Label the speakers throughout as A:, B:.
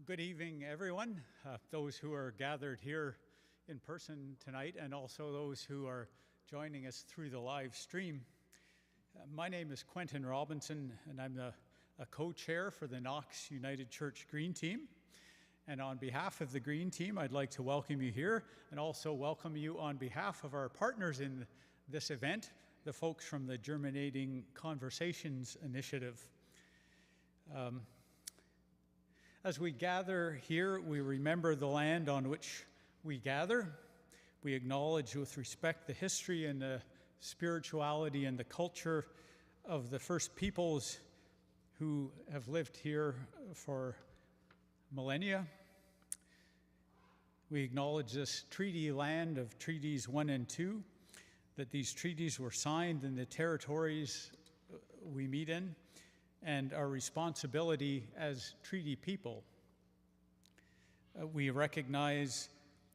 A: Good evening, everyone, those who are gathered here in person tonight and also those who are joining us through the live stream. My name is Quentin Robinson, and I'm a co-chair for the Knox United Church Green Team. And on behalf of the Green Team, I'd like to welcome you here and also welcome you on behalf of our partners in this event, the folks from the Germinating Conversations Initiative. As we gather here, we remember the land on which we gather. We acknowledge with respect the history and the spirituality and the culture of the first peoples who have lived here for millennia. We acknowledge this treaty land of Treaties 1 and 2, that these treaties were signed in the territories we meet in, and our responsibility as treaty people. We recognize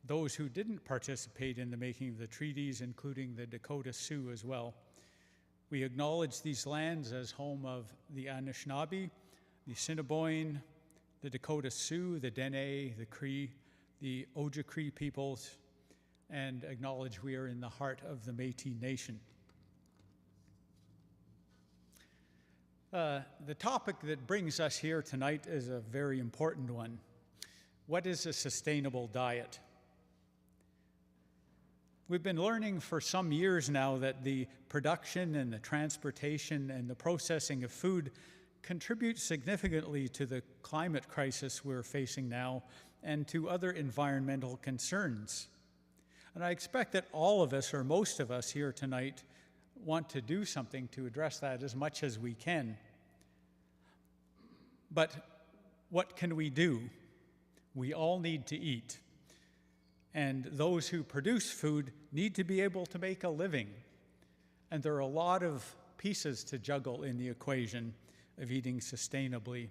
A: those who didn't participate in the making of the treaties, including the Dakota Sioux as well. We acknowledge these lands as home of the Anishinaabe, the Assiniboine, the Dakota Sioux, the Dene, the Cree, the Ojibwe peoples, and acknowledge we are in the heart of the Métis Nation. The topic that brings us here tonight is a very important one. What is a sustainable diet? We've been learning for some years now that the production and the transportation and the processing of food contribute significantly to the climate crisis we're facing now and to other environmental concerns. And I expect that all of us, or most of us here tonight, want to do something to address that as much as we can. But what can we do? We all need to eat. And those who produce food need to be able to make a living. And there are a lot of pieces to juggle in the equation of eating sustainably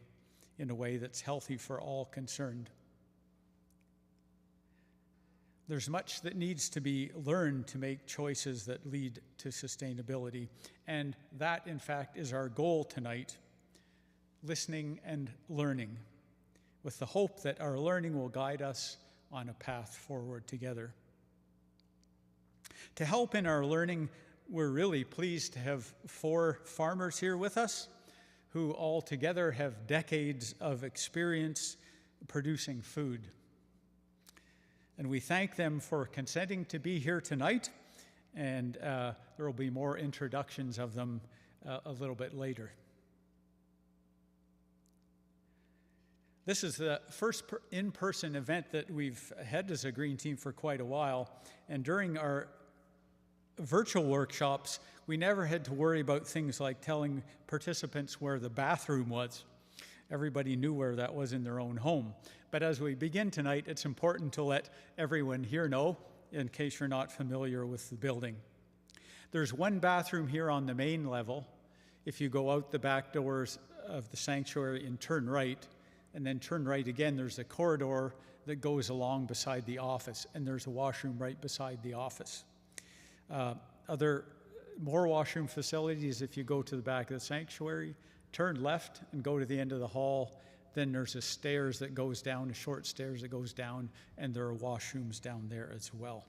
A: in a way that's healthy for all concerned. There's much that needs to be learned to make choices that lead to sustainability. And that, in fact, is our goal tonight, listening and learning, with the hope that our learning will guide us on a path forward together. To help in our learning, we're really pleased to have 4 farmers here with us who all together have decades of experience producing food. And we thank them for consenting to be here tonight, and there will be more introductions of them a little bit later. This is the first in-person event that we've had as a Green Team for quite a while, and during our virtual workshops, we never had to worry about things like telling participants where the bathroom was. Everybody knew where that was in their own home. But as we begin tonight, it's important to let everyone here know, in case you're not familiar with the building. There's one bathroom here on the main level. If you go out the back doors of the sanctuary and turn right, and then turn right again, there's a corridor that goes along beside the office, and there's a washroom right beside the office. More washroom facilities, if you go to the back of the sanctuary, turn left and go to the end of the hall, then there's a stairs that goes down, a short stairs that goes down, and there are washrooms down there as well.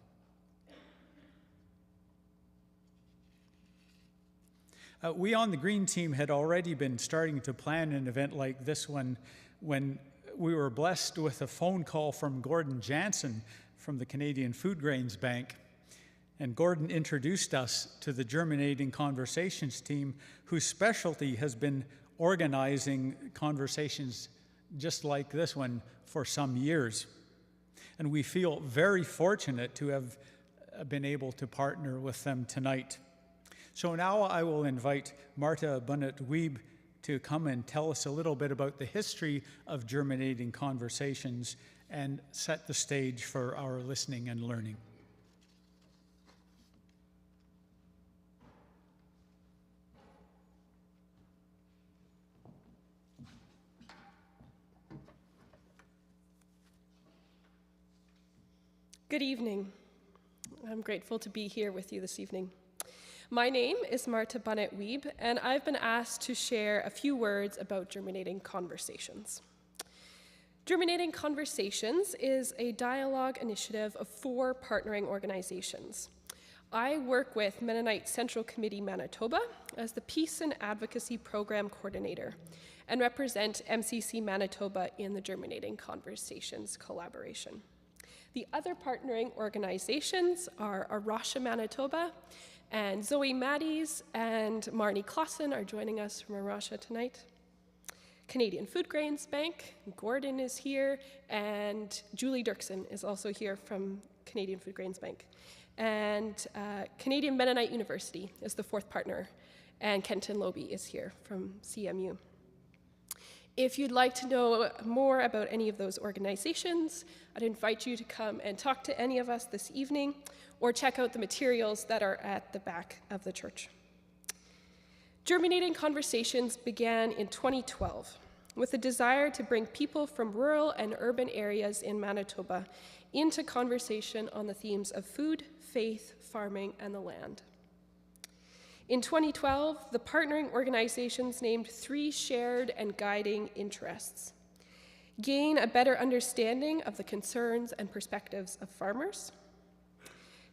A: We on the Green Team had already been starting to plan an event like this one when we were blessed with a phone call from Gordon Jansen from the Canadian Food Grains Bank. And Gordon introduced us to the Germinating Conversations team, whose specialty has been organizing conversations just like this one for some years. And we feel very fortunate to have been able to partner with them tonight. So now I will invite Marta Bunnett-Wiebe to come and tell us a little bit about the history of Germinating Conversations and set the stage for our listening and learning.
B: Good evening. I'm grateful to be here with you this evening. My name is Marta Bunnett-Wiebe, and I've been asked to share a few words about Germinating Conversations. Germinating Conversations is a dialogue initiative of 4 partnering organizations. I work with Mennonite Central Committee Manitoba as the Peace and Advocacy Program Coordinator and represent MCC Manitoba in the Germinating Conversations collaboration. The other partnering organizations are Arasha Manitoba, and Zoe Maddies and Marnie Clausen are joining us from Arasha tonight. Canadian Food Grains Bank, Gordon is here, and Julie Dirksen is also here from Canadian Food Grains Bank. And Canadian Mennonite University is the 4th partner, and Kenton Loby is here from CMU. If you'd like to know more about any of those organizations, I'd invite you to come and talk to any of us this evening, or check out the materials that are at the back of the church. Germinating Conversations began in 2012 with a desire to bring people from rural and urban areas in Manitoba into conversation on the themes of food, faith, farming, and the land. In 2012, the partnering organizations named 3 shared and guiding interests: gain a better understanding of the concerns and perspectives of farmers,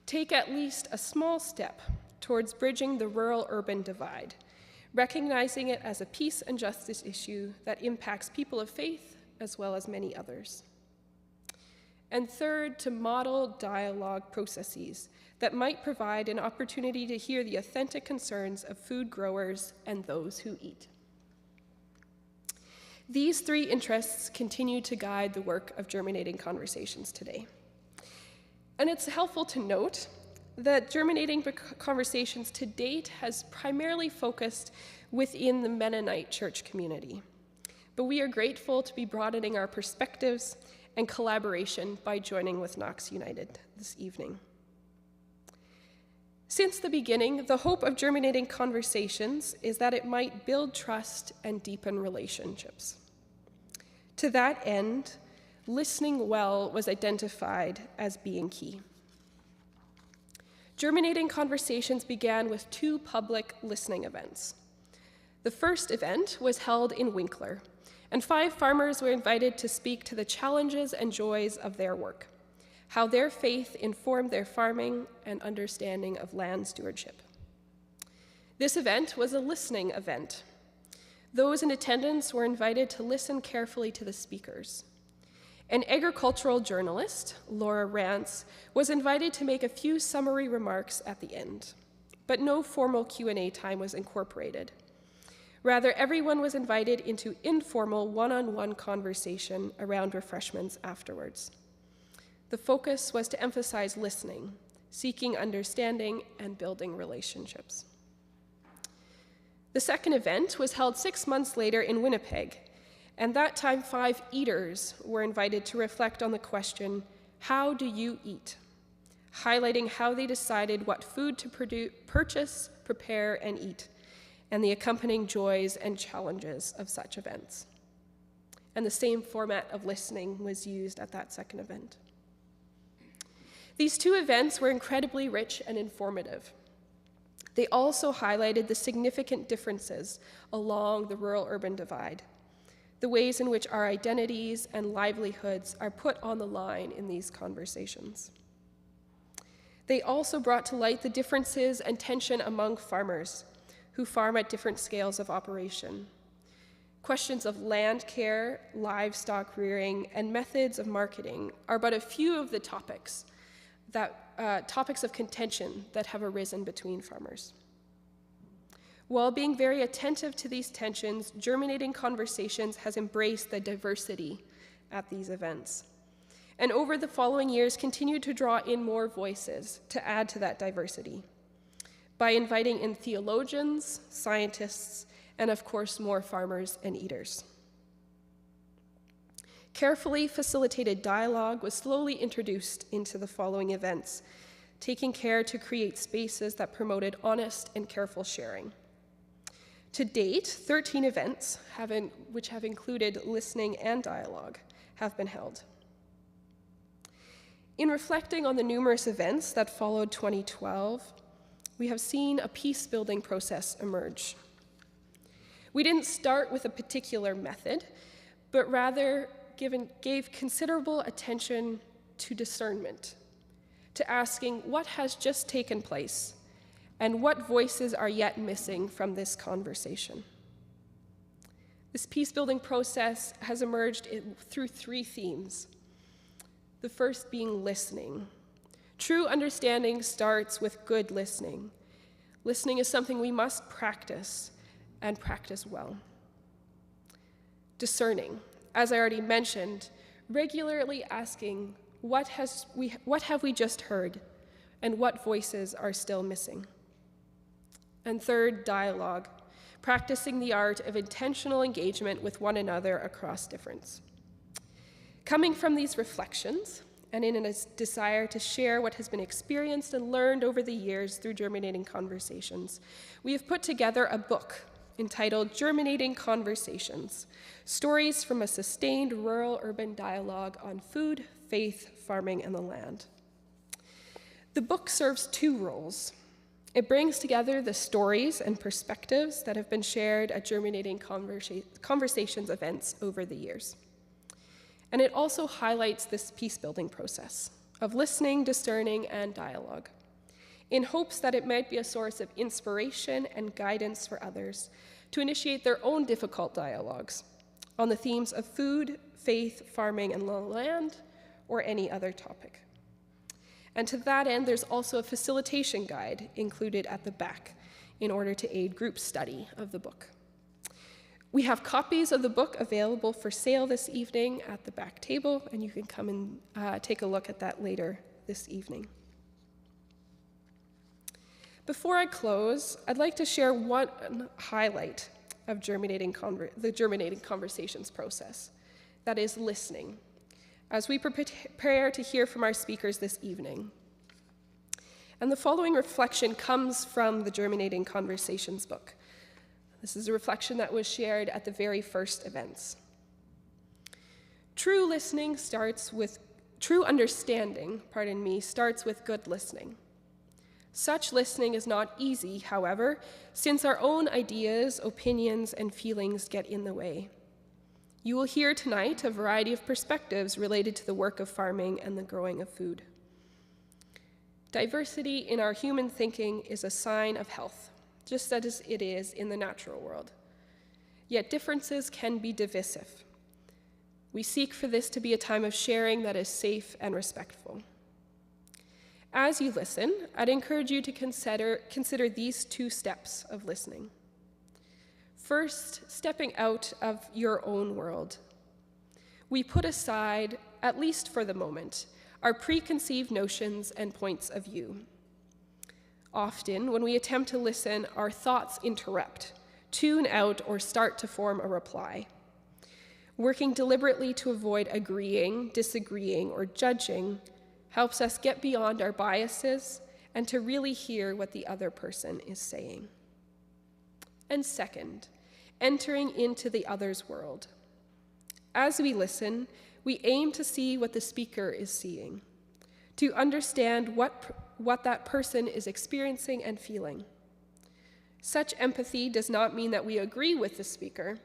B: take at least a small step towards bridging the rural-urban divide, recognizing it as a peace and justice issue that impacts people of faith as well as many others. And third, to model dialogue processes that might provide an opportunity to hear the authentic concerns of food growers and those who eat. These 3 interests continue to guide the work of Germinating Conversations today. And it's helpful to note that Germinating Conversations to date has primarily focused within the Mennonite church community. But we are grateful to be broadening our perspectives and collaboration by joining with Knox United this evening. Since the beginning, the hope of Germinating Conversations is that it might build trust and deepen relationships. To that end, listening well was identified as being key. Germinating Conversations began with 2 public listening events. The first event was held in Winkler, and 5 farmers were invited to speak to the challenges and joys of their work, how their faith informed their farming and understanding of land stewardship. This event was a listening event. Those in attendance were invited to listen carefully to the speakers. An agricultural journalist, Laura Rance, was invited to make a few summary remarks at the end, but no formal Q&A time was incorporated. Rather, everyone was invited into informal one-on-one conversation around refreshments afterwards. The focus was to emphasize listening, seeking understanding, and building relationships. The second event was held 6 months later in Winnipeg, and that time 5 eaters were invited to reflect on the question, how do you eat? Highlighting how they decided what food to purchase, prepare, and eat, and the accompanying joys and challenges of such events. And the same format of listening was used at that second event. These 2 events were incredibly rich and informative. They also highlighted the significant differences along the rural-urban divide, the ways in which our identities and livelihoods are put on the line in these conversations. They also brought to light the differences and tension among farmers who farm at different scales of operation. Questions of land care, livestock rearing, and methods of marketing are but a few of the topics of contention that have arisen between farmers. While being very attentive to these tensions, Germinating Conversations has embraced the diversity at these events, and over the following years continued to draw in more voices to add to that diversity by inviting in theologians, scientists, and of course more farmers and eaters. Carefully facilitated dialogue was slowly introduced into the following events, taking care to create spaces that promoted honest and careful sharing. To date, 13 events, which have included listening and dialogue, have been held. In reflecting on the numerous events that followed 2012, we have seen a peace-building process emerge. We didn't start with a particular method, but rather gave considerable attention to discernment, to asking what has just taken place and what voices are yet missing from this conversation. This peace-building process has emerged through three themes. The first being listening. True understanding starts with good listening. Listening is something we must practice, and practice well. Discerning. As I already mentioned, regularly asking, what have we just heard, and what voices are still missing? And third, dialogue. Practicing the art of intentional engagement with one another across difference. Coming from these reflections, and in a desire to share what has been experienced and learned over the years through Germinating Conversations, we have put together a book entitled Germinating Conversations, Stories from a Sustained Rural-Urban Dialogue on Food, Faith, Farming, and the Land. The book serves two roles. It brings together the stories and perspectives that have been shared at Germinating Conversations events over the years. And it also highlights this peace-building process of listening, discerning, and dialogue, in hopes that it might be a source of inspiration and guidance for others to initiate their own difficult dialogues on the themes of food, faith, farming, and the land, or any other topic. And to that end, there's also a facilitation guide included at the back in order to aid group study of the book. We have copies of the book available for sale this evening at the back table, and you can come and take a look at that later this evening. Before I close, I'd like to share one highlight of the Germinating Conversations process, that is listening, as we prepare to hear from our speakers this evening. And the following reflection comes from the Germinating Conversations book. This is a reflection that was shared at the very first events. True understanding starts with good listening. Such listening is not easy, however, since our own ideas, opinions, and feelings get in the way. You will hear tonight a variety of perspectives related to the work of farming and the growing of food. Diversity in our human thinking is a sign of health, just as it is in the natural world. Yet differences can be divisive. We seek for this to be a time of sharing that is safe and respectful. As you listen, I'd encourage you to consider these two steps of listening. First, stepping out of your own world. We put aside, at least for the moment, our preconceived notions and points of view. Often, when we attempt to listen, our thoughts interrupt, tune out, or start to form a reply. Working deliberately to avoid agreeing, disagreeing, or judging helps us get beyond our biases and to really hear what the other person is saying. And second, entering into the other's world. As we listen, we aim to see what the speaker is seeing, to understand what that person is experiencing and feeling. Such empathy does not mean that we agree with the speaker,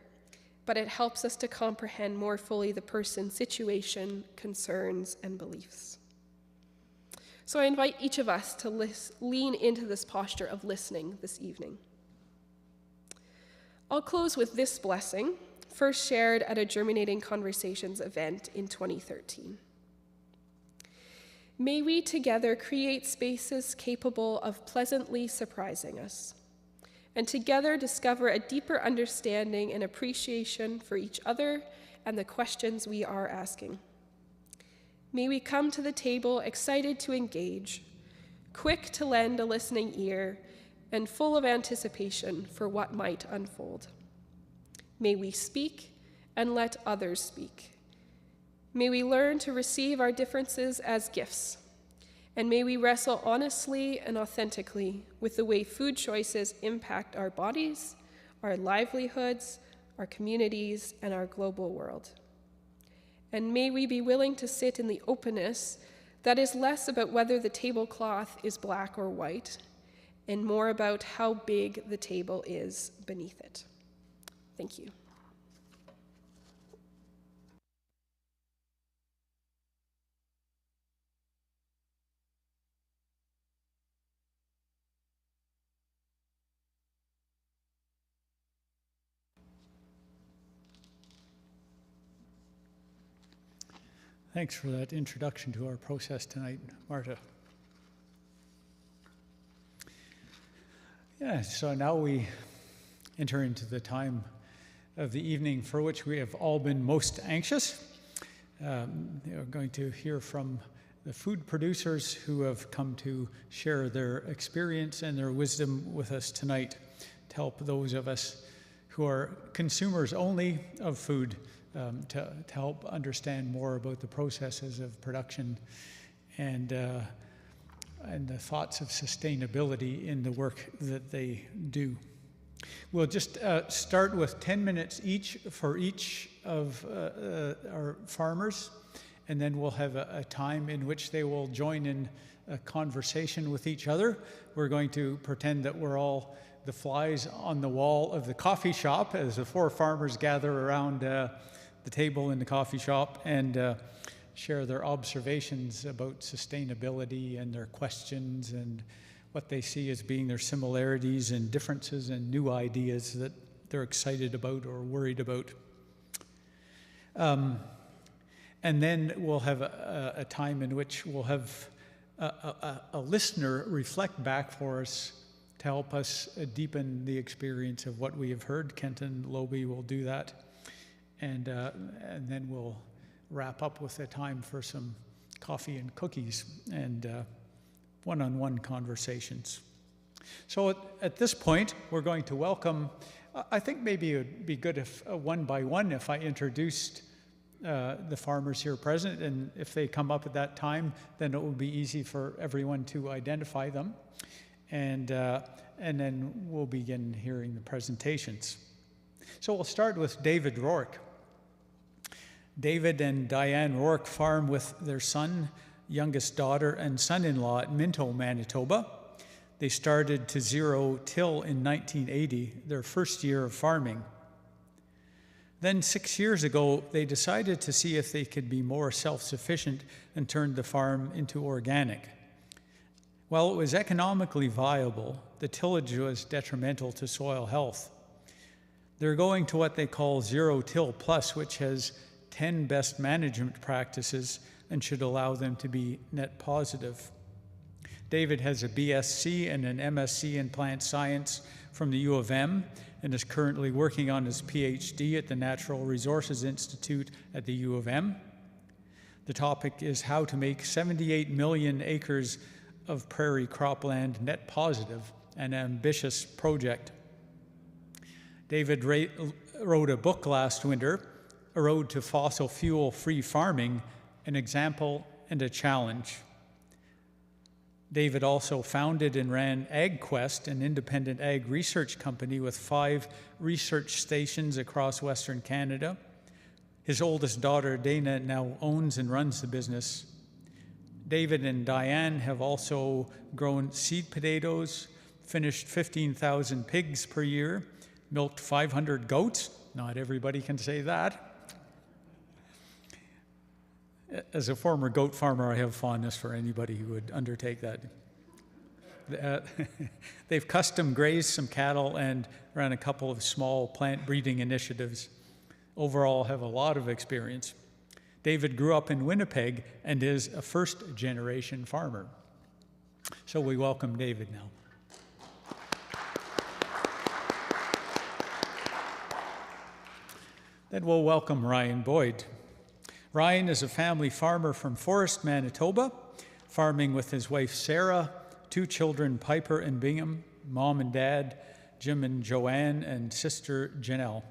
B: but it helps us to comprehend more fully the person's situation, concerns, and beliefs. So I invite each of us to lean into this posture of listening this evening. I'll close with this blessing, first shared at a Germinating Conversations event in 2013. May we together create spaces capable of pleasantly surprising us, and together discover a deeper understanding and appreciation for each other and the questions we are asking. May we come to the table excited to engage, quick to lend a listening ear, and full of anticipation for what might unfold. May we speak and let others speak. May we learn to receive our differences as gifts, and may we wrestle honestly and authentically with the way food choices impact our bodies, our livelihoods, our communities, and our global world. And may we be willing to sit in the openness that is less about whether the tablecloth is black or white, and more about how big the table is beneath it. Thank you.
A: Thanks for that introduction to our process tonight, Marta. Yeah, so now we enter into the time of the evening for which we have all been most anxious. We're going to hear from the food producers who have come to share their experience and their wisdom with us tonight to help those of us who are consumers only of food to help understand more about the processes of production and the thoughts of sustainability in the work that they do. We'll just start with 10 minutes each for each of our farmers, and then we'll have a time in which they will join in a conversation with each other. We're going to pretend that we're all the flies on the wall of the coffee shop as the four farmers gather around the table in the coffee shop and share their observations about sustainability and their questions and what they see as being their similarities and differences and new ideas that they're excited about or worried about. And then we'll have a time in which we'll have a listener reflect back for us to help us deepen the experience of what we have heard. Kenton Loby will do that. And then we'll wrap up with a time for some coffee and cookies and one-on-one conversations. So at this point, we're going to welcome, I think maybe it would be good if one by one if I introduced the farmers here present, and if they come up at that time, then it will be easy for everyone to identify them. And then we'll begin hearing the presentations. So we'll start with David Rourke. David and Diane Rourke farm with their son, youngest daughter, and son-in-law at Minto, Manitoba. They started to zero-till in 1980, their first year of farming. Then 6 years ago, they decided to see if they could be more self-sufficient and turned the farm into organic. While it was economically viable, the tillage was detrimental to soil health. They're going to what they call zero-till plus, which has 10 best management practices and should allow them to be net positive. David has a BSc and an MSc in plant science from the U of M and is currently working on his PhD at the Natural Resources Institute at the U of M. The topic is how to make 78 million acres of prairie cropland net positive, an ambitious project. David wrote a book last winter, A Road to Fossil Fuel-Free Farming, an example and a challenge. David also founded and ran AgQuest, an independent ag research company with 5 research stations across Western Canada. His oldest daughter, Dana, now owns and runs the business. David and Diane have also grown seed potatoes, finished 15,000 pigs per year, milked 500 goats. Not everybody can say that. As a former goat farmer, I have fondness for anybody who would undertake that. They've custom grazed some cattle and ran a couple of small plant breeding initiatives. Overall, have a lot of experience. David grew up in Winnipeg and is a first-generation farmer. So we welcome David now. Then we'll welcome Ryan Boyd. Ryan is a family farmer from Forest, Manitoba, farming with his wife Sarah, 2 children, Piper and Bingham, mom and dad, Jim and Joanne, and sister Janelle.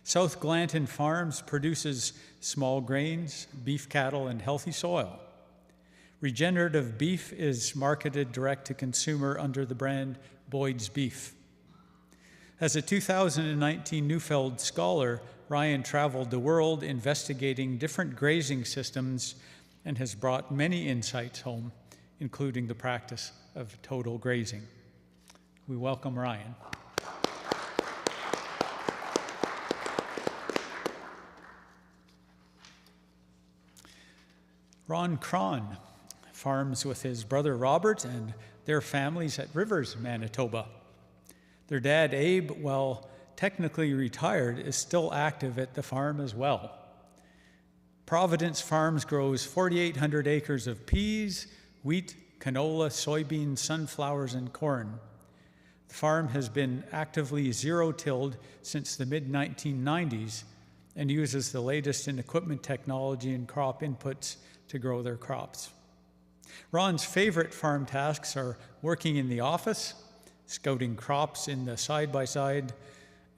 A: South Glanton Farms produces small grains, beef cattle, and healthy soil. Regenerative beef is marketed direct to consumer under the brand Boyd's Beef. As a 2019 Neufeld Scholar, Ryan traveled the world investigating different grazing systems and has brought many insights home, including the practice of total grazing. We welcome Ryan. Ron Cron farms with his brother Robert and their families at Rivers, Manitoba. Their dad, Abe, while technically retired, is still active at the farm as well. Providence Farms grows 4,800 acres of peas, wheat, canola, soybeans, sunflowers, and corn. The farm has been actively zero-tilled since the mid-1990s and uses the latest in equipment technology and crop inputs to grow their crops. Ron's favorite farm tasks are working in the office, scouting crops in the side-by-side,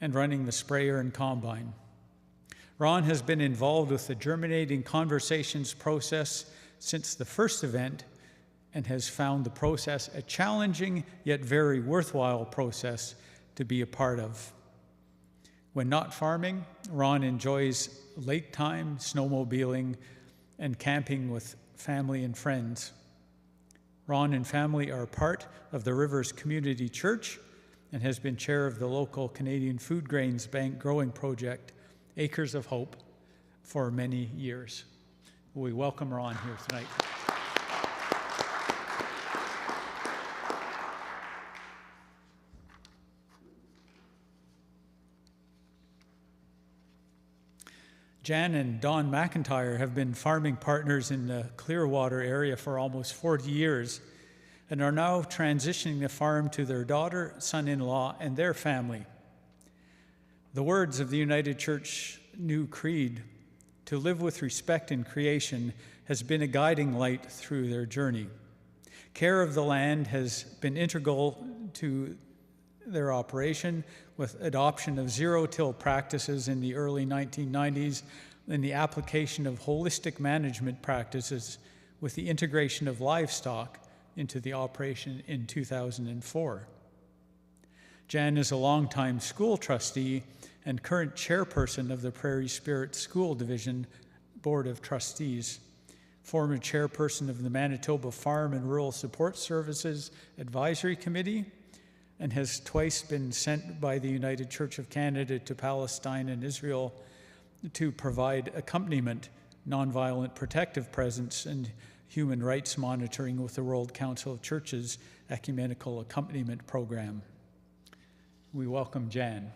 A: and running the sprayer and combine. Ron has been involved with the Germinating conversations process since the first event and has found the process a challenging yet very worthwhile process to be a part of. When not farming, Ron enjoys lake time, snowmobiling, and camping with family and friends. Ron and family are part of the Rivers Community Church and has been chair of the local Canadian Food Grains Bank growing project, Acres of Hope, for many years. We welcome Ron here tonight. Jan and Don McIntyre have been farming partners in the Clearwater area for almost 40 years and are now transitioning the farm to their daughter, son-in-law, and their family. The words of the United Church New Creed, to live with respect in creation, has been a guiding light through their journey. Care of the land has been integral to their operation, with adoption of zero-till practices in the early 1990s and the application of holistic management practices with the integration of livestock into the operation in 2004. Jan is a longtime school trustee and current chairperson of the Prairie Spirit School Division Board of Trustees, former chairperson of the Manitoba Farm and Rural Support Services Advisory Committee, and has twice been sent by the United Church of Canada to Palestine and Israel to provide accompaniment, nonviolent protective presence, and human rights monitoring with the World Council of Churches Ecumenical Accompaniment Program. We welcome Jan.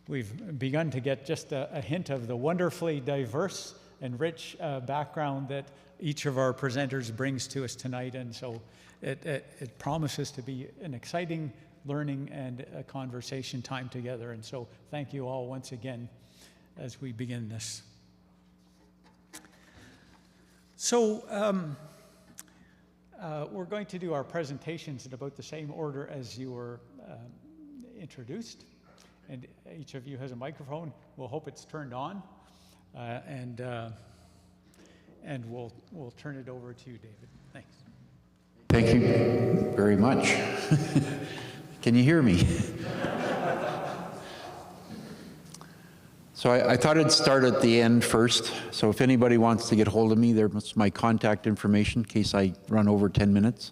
A: We've begun to get just a hint of the wonderfully diverse and rich background that each of our presenters brings to us tonight, and so it promises to be an exciting learning and a conversation time together. And so thank you all once again as we begin this. So we're going to do our presentations in about the same order as you were introduced, and each of you has a microphone. We'll hope it's turned on. And we'll turn it over to you, David. Thanks.
C: Thank you very much. Can you hear me? So I thought I'd start at the end first. So if anybody wants to get hold of me, there's my contact information in case I run over 10 minutes.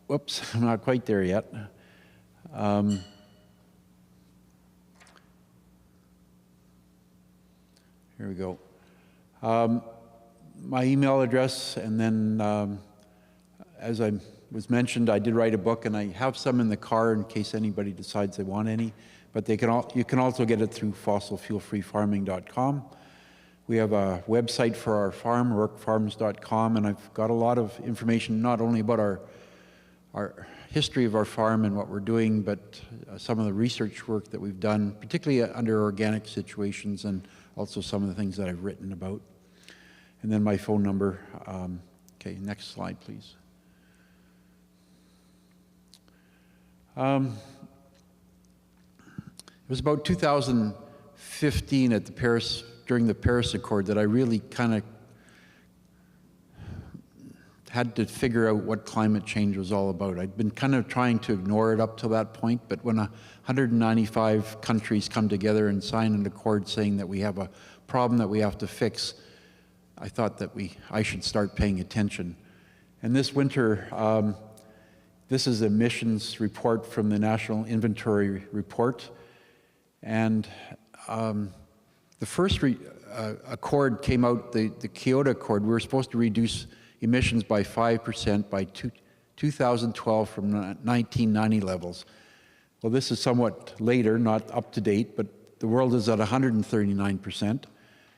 C: Whoops, I'm not quite there yet. Here we go. My email address, and then as I was mentioned, I did write a book, and I have some in the car in case anybody decides they want any, but you can also get it through fossilfuelfreefarming.com. We have a website for our farm, rourkefarms.com, and I've got a lot of information not only about our history of our farm and what we're doing, but some of the research work that we've done, particularly under organic situations, and also some of the things that I've written about. And then my phone number. Okay, next slide, please. It was about 2015 at during the Paris Accord that I really kind of had to figure out what climate change was all about. I'd been kind of trying to ignore it up to that point, but when 195 countries come together and sign an accord saying that we have a problem that we have to fix, I thought that I should start paying attention. And this winter, this is an emissions report from the National Inventory Report, and the first accord came out, the Kyoto Accord. We were supposed to reduce emissions by 5% by 2012 from 1990 levels. Well, this is somewhat later, not up to date, but the world is at 139%.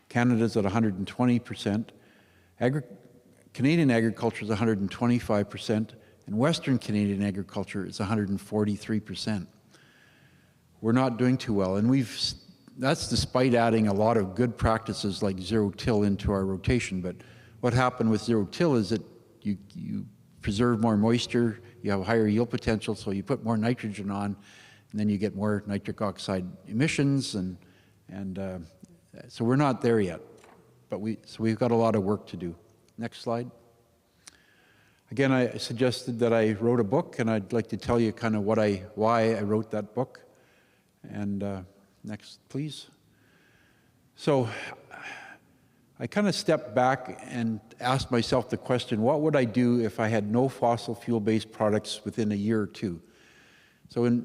C: Canada's at 120%. Canadian agriculture is 125%, and Western Canadian agriculture is 143%. We're not doing too well, and that's despite adding a lot of good practices like zero-till into our rotation. But what happened with zero-till is that you preserve more moisture, you have a higher yield potential, so you put more nitrogen on, and then you get more nitric oxide emissions, and so we're not there yet. But we've got a lot of work to do. Next slide. Again, I suggested that I wrote a book, and I'd like to tell you kind of why I wrote that book. And next, please. So I kind of stepped back and asked myself the question, what would I do if I had no fossil fuel-based products within a year or two? So in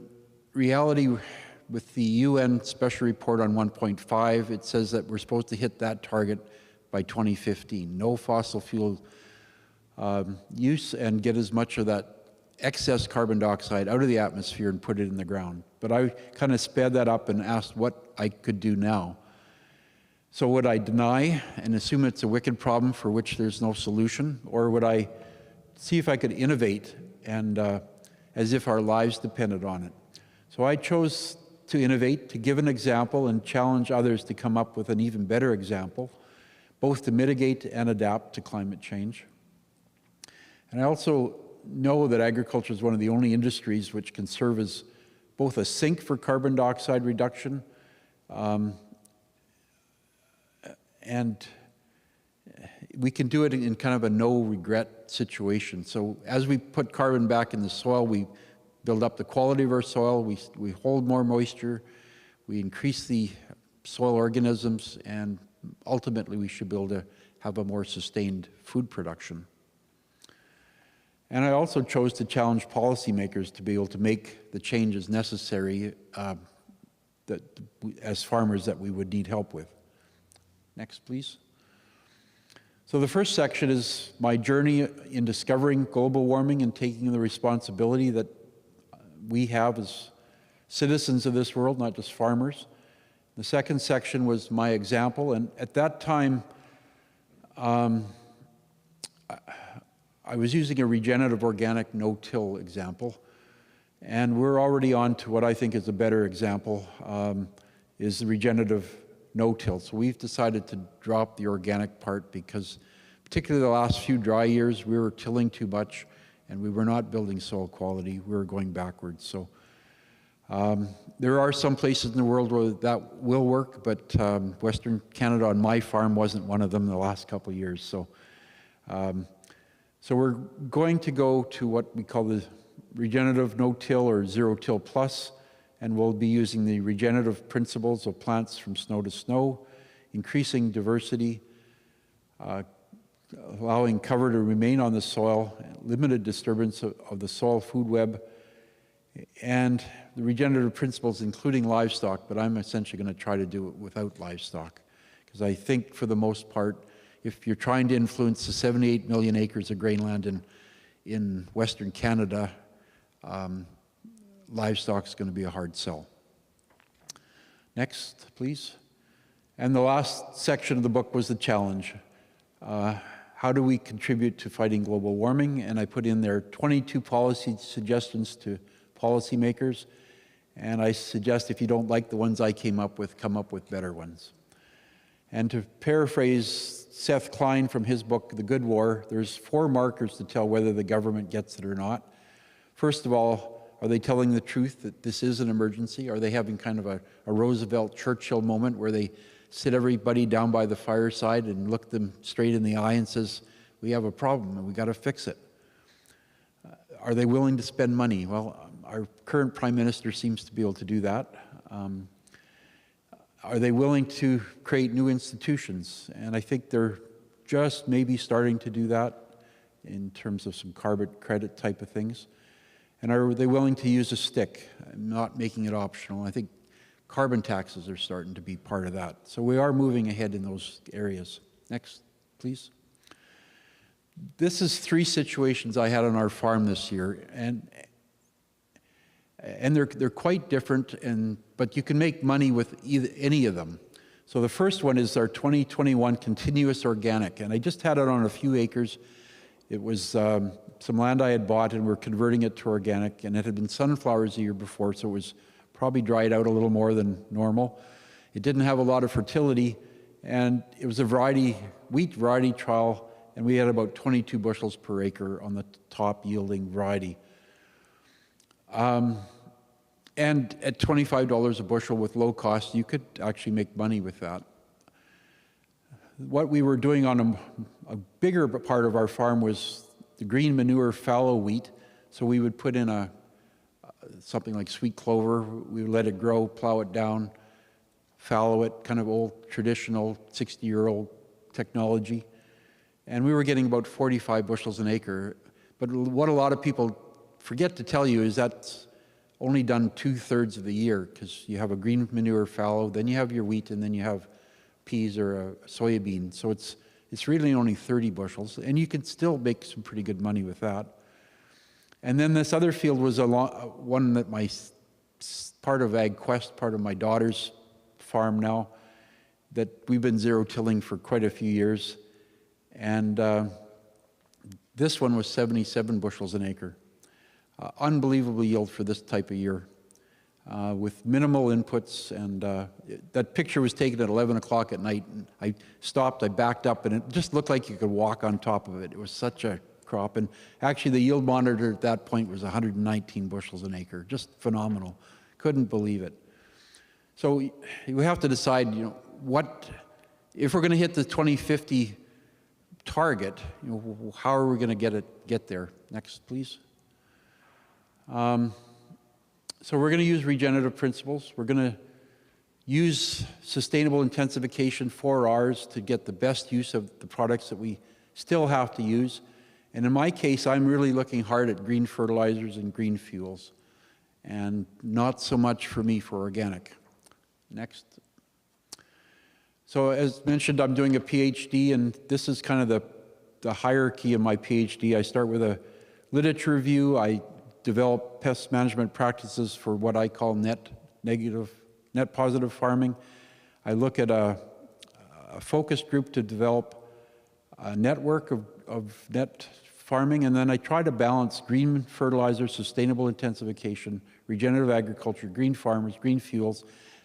C: reality, with the UN Special Report on 1.5, it says that we're supposed to hit that target by 2015. No fossil fuel use, and get as much of that excess carbon dioxide out of the atmosphere and put it in the ground. But I kind of sped that up and asked what I could do now. So would I deny and assume it's a wicked problem for which there's no solution, or would I see if I could innovate and as if our lives depended on it? So I chose to innovate, to give an example and challenge others to come up with an even better example, both to mitigate and adapt to climate change. And I also know that agriculture is one of the only industries which can serve as both a sink for carbon dioxide reduction and we can do it in kind of a no-regret situation. So as we put carbon back in the soil, we build up the quality of our soil, we hold more moisture, we increase the soil organisms, and ultimately we should be able to have a more sustained food production. And I also chose to challenge policymakers to be able to make the changes necessary as farmers that we would need help with. Next, please. So the first section is my journey in discovering global warming and taking the responsibility that we have as citizens of this world, not just farmers. The second section was my example, and at that time, I was using a regenerative organic no-till example, and we're already on to what I think is a better example, is the regenerative no-till. So we've decided to drop the organic part because particularly the last few dry years, we were tilling too much and we were not building soil quality. We were going backwards. So there are some places in the world where that will work, but Western Canada on my farm wasn't one of them the last couple of years. So we're going to go to what we call the regenerative no-till or zero-till plus, and we'll be using the regenerative principles of plants from snow to snow, increasing diversity, allowing cover to remain on the soil, limited disturbance of the soil food web, and the regenerative principles including livestock, but I'm essentially going to try to do it without livestock, because I think for the most part, if you're trying to influence the 78 million acres of grainland in Western Canada, livestock is going to be a hard sell. Next, please. And the last section of the book was the challenge. How do we contribute to fighting global warming? And I put in there 22 policy suggestions to policymakers, and I suggest if you don't like the ones I came up with, come up with better ones. And to paraphrase Seth Klein from his book, The Good War, there's 4 markers to tell whether the government gets it or not. First of all, are they telling the truth that this is an emergency? Are they having kind of a Roosevelt-Churchill moment where they sit everybody down by the fireside and look them straight in the eye and says, we have a problem and we got to fix it? Are they willing to spend money? Well, our current Prime Minister seems to be able to do that. Are they willing to create new institutions? And I think they're just maybe starting to do that in terms of some carbon credit type of things. And are they willing to use a stick, not making it optional? I think carbon taxes are starting to be part of that. So we are moving ahead in those areas. Next, please. This is 3 situations I had on our farm this year, and they're quite different, but you can make money with any of them. So the first one is our 2021 continuous organic, and I just had it on a few acres. It was some land I had bought, and we're converting it to organic, and it had been sunflowers the year before, so it was probably dried out a little more than normal. It didn't have a lot of fertility, and it was a wheat variety trial, and we had about 22 bushels per acre on the top yielding variety. And at $25 a bushel with low cost, you could actually make money with that. What we were doing on a bigger part of our farm was the green manure fallow wheat. So we would put in something like sweet clover. We would let it grow, plow it down, fallow it, kind of old, traditional, 60-year-old technology. And we were getting about 45 bushels an acre. But what a lot of people forget to tell you is that's only done 2/3 of the year, because you have a green manure fallow, then you have your wheat, and then you have peas or a soybean. So it's really only 30 bushels, and you can still make some pretty good money with that. And then this other field was one that part of AgQuest, part of my daughter's farm now, that we've been zero-tilling for quite a few years. And this one was 77 bushels an acre. Unbelievable yield for this type of year, with minimal inputs. And that picture was taken at 11 o'clock at night. And I stopped, I backed up, and it just looked like you could walk on top of it. It was such a crop. And actually, the yield monitor at that point was 119 bushels an acre. Just phenomenal. Couldn't believe it. So we have to decide, if we're going to hit the 2050 target, how are we going to get there? Next, please. So we're going to use regenerative principles. We're going to use sustainable intensification 4Rs to get the best use of the products that we still have to use. And in my case, I'm really looking hard at green fertilizers and green fuels, and not so much for me for organic. Next. So as mentioned, I'm doing a PhD, and this is kind of the hierarchy of my PhD. I start with a literature review. I develop pest management practices for what I call net positive farming. I look at a focus group to develop a network of net farming, and then I try to balance green fertilizer, sustainable intensification, regenerative agriculture, green farmers, green fuels,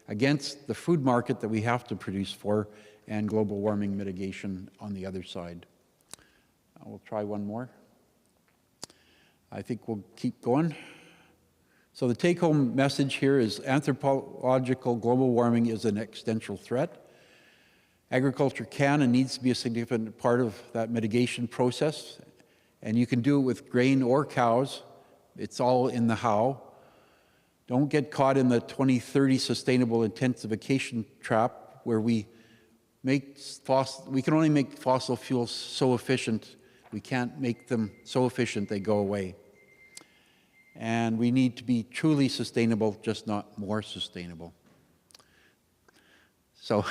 C: against the food market that we have to produce for, and global warming mitigation on the other side. We'll try one more. I think we'll keep going. So the take-home message here is anthropological global warming is an existential threat. Agriculture can and needs to be a significant part of that mitigation process, and you can do it with grain or cows. It's all in the how. Don't get caught in the 2030 sustainable intensification trap, where we can only make fossil fuels so efficient. We can't make them so efficient they go away. And we need to be truly sustainable, just not more sustainable. So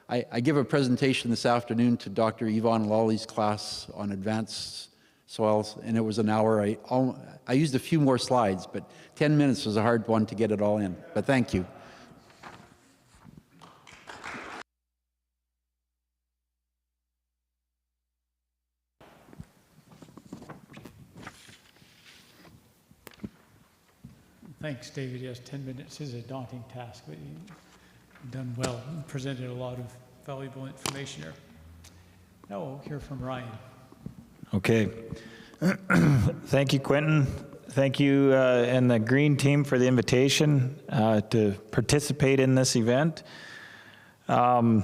C: I give a presentation this afternoon to Dr. Yvonne Lawley's class on advanced soils, and it was an hour. I used a few more slides, but 10 minutes was a hard one to get it all in. But thank you.
A: Thanks, David. Yes, 10 minutes is a daunting task, but you've done well and presented a lot of valuable information here. Now we'll hear from Ryan.
D: Okay. Thank you, Quentin. Thank you and the Green team for the invitation to participate in this event. Yeah,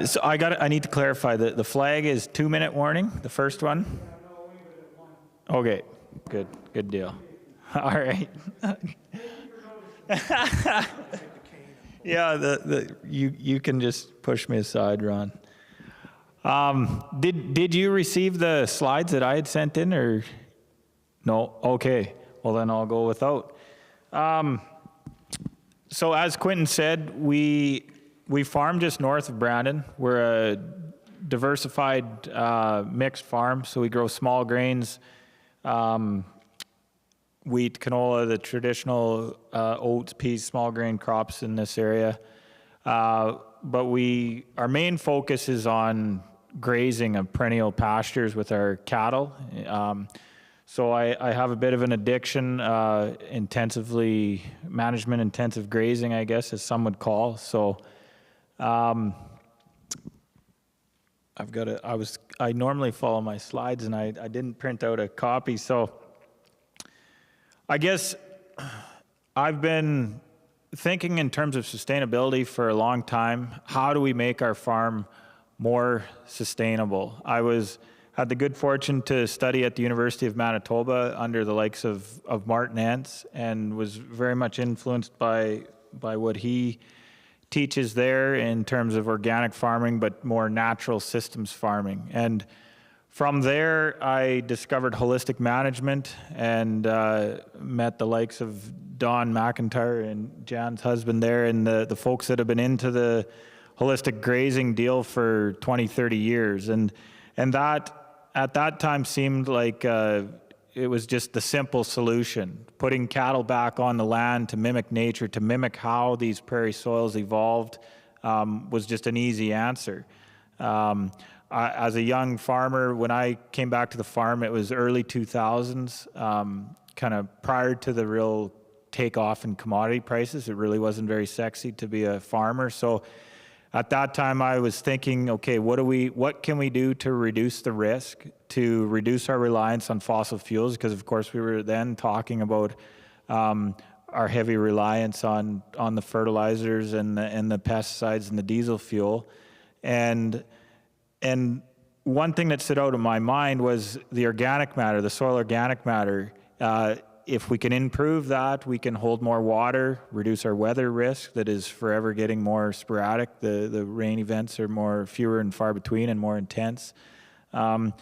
D: so I need to clarify that the flag is 2-minute warning, the first one? Okay, good deal. All right. Yeah, you can just push me aside, Ron. Did you receive the slides that I had sent in, or no? Okay, well then I'll go without. So as Quentin said, we farm just north of Brandon. We're a diversified mixed farm. So we grow small grains, wheat, canola, the traditional oats, peas, small grain crops in this area. But our main focus is on grazing of perennial pastures with our cattle. So I have a bit of an addiction, management intensive grazing, I guess, as some would call. So I normally follow my slides and I didn't print out a copy. So I guess I've been thinking in terms of sustainability for a long time. How do we make our farm more sustainable? Had the good fortune to study at the University of Manitoba under the likes of Martin Ents, and was very much influenced by what he teaches there in terms of organic farming, but more natural systems farming. And from there, I discovered holistic management and met the likes of Don McIntyre and Jan's husband there, and the folks that have been into the holistic grazing deal for 20, 30 years. And that at that time seemed like it was just the simple solution. Putting cattle back on the land to mimic nature, to mimic how these prairie soils evolved, was just an easy answer. As a young farmer, when I came back to the farm, it was early 2000s, kind of prior to the real takeoff in commodity prices. It really wasn't very sexy to be a farmer. So at that time, I was thinking, okay, what can we do to reduce the risk, to reduce our reliance on fossil fuels? Because of course we were then talking about our heavy reliance on the fertilizers and the pesticides and the diesel fuel. And one thing that stood out in my mind was the organic matter, the soil organic matter. If we can improve that, we can hold more water, reduce our weather risk that is forever getting more sporadic. The rain events are fewer and far between and more intense. And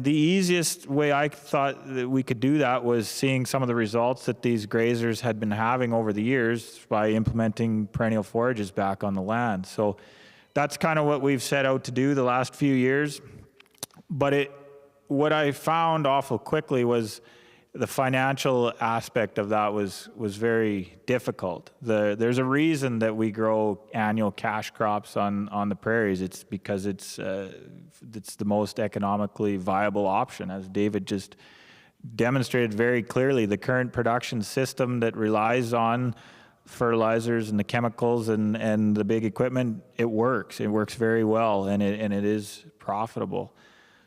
D: the easiest way I thought that we could do that was seeing some of the results that these grazers had been having over the years by implementing perennial forages back on the land. So that's kind of what we've set out to do the last few years. But what I found awful quickly was the financial aspect of that was very difficult. There's a reason that we grow annual cash crops on the prairies. It's because it's the most economically viable option, as David just demonstrated very clearly. The current production system that relies on fertilizers and the chemicals and the big equipment, it works. It works very well, and it is profitable.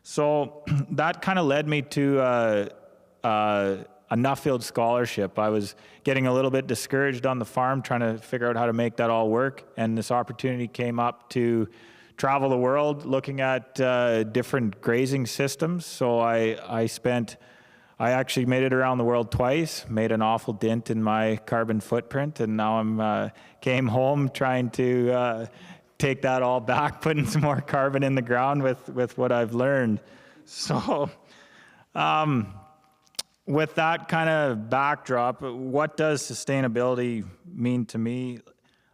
D: So that kind of led me to a Nuffield scholarship. I was getting a little bit discouraged on the farm, trying to figure out how to make that all work, and this opportunity came up to travel the world looking at different grazing systems. So I actually made it around the world twice, made an awful dent in my carbon footprint, and now came home trying to take that all back, putting some more carbon in the ground with what I've learned. So with that kind of backdrop, what does sustainability mean to me?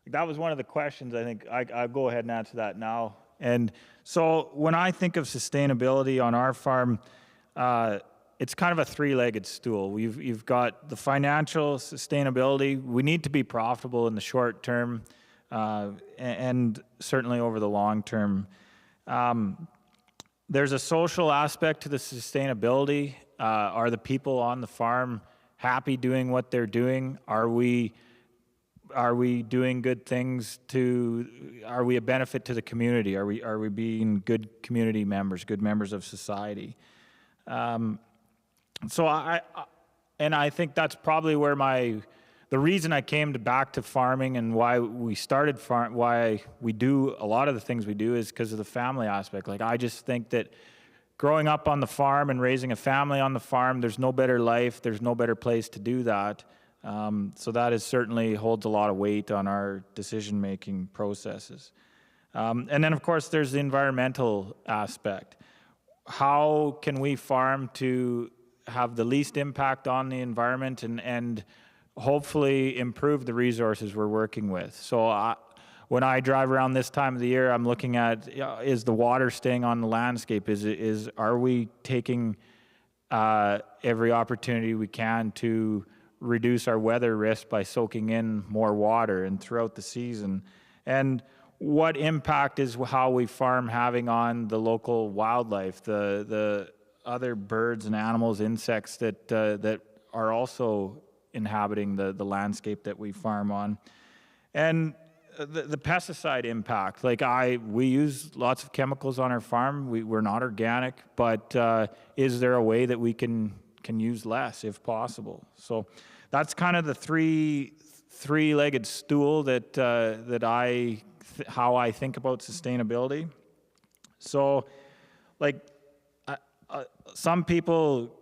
D: That was one of the questions. I think I'll go ahead and answer that now. And so when I think of sustainability on our farm, it's kind of a three-legged stool. You've got the financial sustainability. We need to be profitable in the short term and certainly over the long term. There's a social aspect to the sustainability. Are the people on the farm happy doing what they're doing? Are we doing good things are we a benefit to the community? Are we being good community members, good members of society? So I think that's probably where the reason I came back to farming and why we started why we do a lot of the things we do is because of the family aspect. Like, I just think that growing up on the farm and raising a family on the farm, there's no better life, there's no better place to do that. So that certainly holds a lot of weight on our decision-making processes. And then, of course, there's the environmental aspect. How can we farm to have the least impact on the environment and hopefully improve the resources we're working with? So when I drive around this time of the year, I'm looking at, is the water staying on the landscape? Are we taking every opportunity we can to reduce our weather risk by soaking in more water and throughout the season? And what impact is how we farm having on the local wildlife, the other birds and animals, insects that are also inhabiting the landscape that we farm on? And the pesticide impact, we use lots of chemicals on our farm. We're not organic, but is there a way that we can use less if possible? So that's kind of the three-legged stool that how I think about sustainability. So, some people,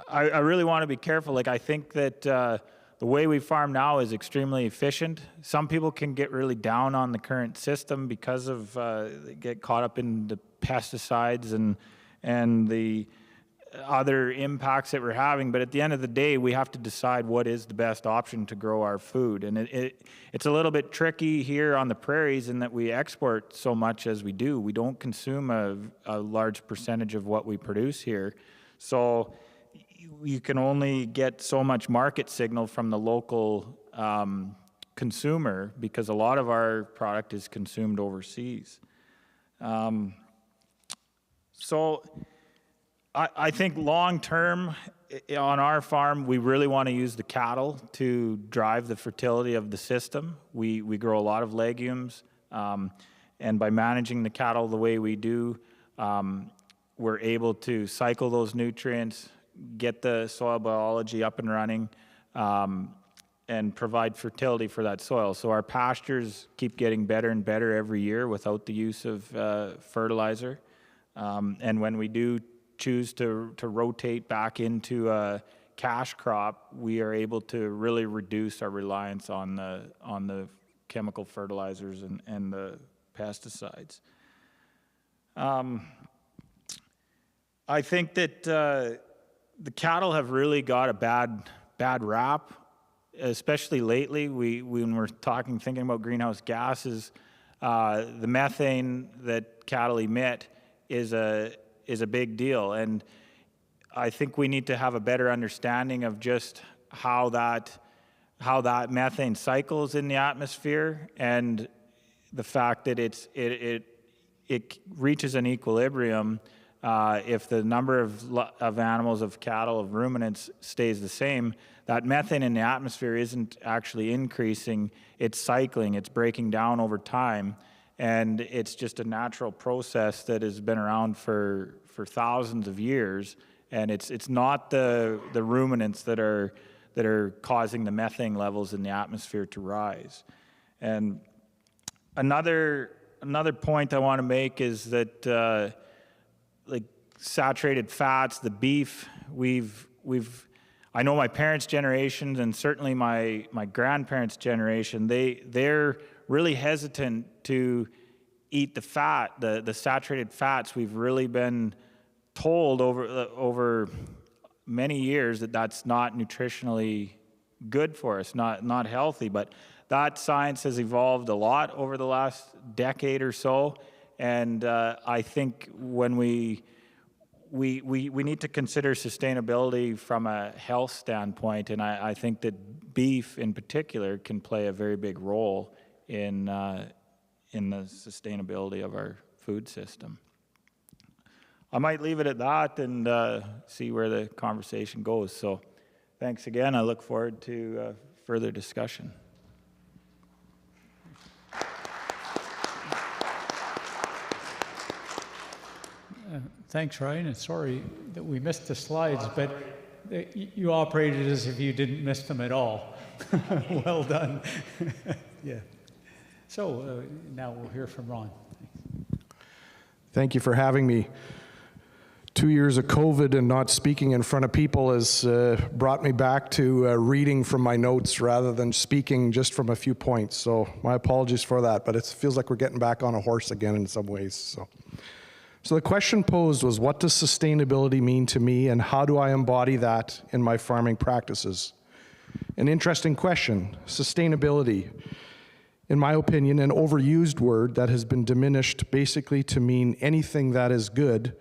D: I really want to be careful. I think that the way we farm now is extremely efficient. Some people can get really down on the current system because of they get caught up in the pesticides and the other impacts that we're having. But at the end of the day, we have to decide what is the best option to grow our food. And it's a little bit tricky here on the prairies in that we export so much as we do. We don't consume a large percentage of what we produce here. So you can only get so much market signal from the local consumer because a lot of our product is consumed overseas. So I think long term on our farm, we really want to use the cattle to drive the fertility of the system. We grow a lot of legumes, and by managing the cattle the way we do, we're able to cycle those nutrients, get the soil biology up and running, and provide fertility for that soil. So our pastures keep getting better and better every year without the use of fertilizer. And when we do choose to rotate back into a cash crop, we are able to really reduce our reliance on the chemical fertilizers and the pesticides. I think that the cattle have really got a bad rap, especially lately. When we're thinking about greenhouse gases, the methane that cattle emit is a big deal, and I think we need to have a better understanding of just how that methane cycles in the atmosphere, and the fact that it reaches an equilibrium if the number of animals, of cattle, of ruminants stays the same. That methane in the atmosphere isn't actually increasing, it's cycling, it's breaking down over time, and it's just a natural process that has been around for thousands of years, and it's not the ruminants that are causing the methane levels in the atmosphere to rise. And another point I want to make is that saturated fats, the beef, I know my parents' generations and certainly my grandparents' generation, they're really hesitant to eat the fat, the saturated fats. We've really been told over many years that that's not nutritionally good for us, not healthy. But that science has evolved a lot over the last decade or so, and I think when we need to consider sustainability from a health standpoint, and I think that beef in particular can play a very big role in the sustainability of our food system. I might leave it at that and see where the conversation goes. So thanks again. I look forward to further discussion.
A: Thanks, Ryan, and sorry that we missed the slides, but you operated as if you didn't miss them at all. Well done. Yeah. So now we'll hear from Ron.
E: Thank you for having me. 2 years of COVID and not speaking in front of people has brought me back to reading from my notes rather than speaking just from a few points. So my apologies for that, but it feels like we're getting back on a horse again in some ways. So the question posed was, what does sustainability mean to me, and how do I embody that in my farming practices? An interesting question. Sustainability. in my opinion, an overused word that has been diminished basically to mean anything that is good,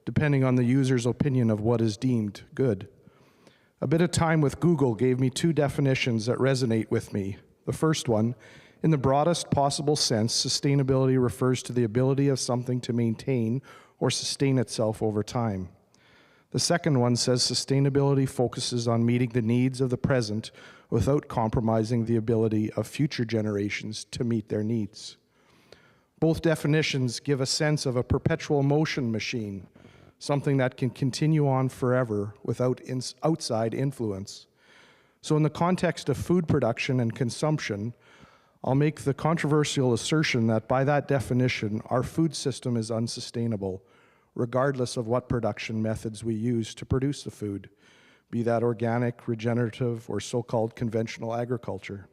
E: depending on the user's opinion of what is deemed good. A bit of time with Google gave me two definitions that resonate with me. The first one, in the broadest possible sense, sustainability refers to the ability of something to maintain or sustain itself over time. The second one says sustainability focuses on meeting the needs of the present without compromising the ability of future generations to meet their needs. Both definitions give a sense of a perpetual motion machine, something that can continue on forever without outside influence. So in the context of food production and consumption, I'll make the controversial assertion that by that definition, our food system is unsustainable, regardless of what production methods we use to produce the food, be that organic, regenerative, or so-called conventional agriculture.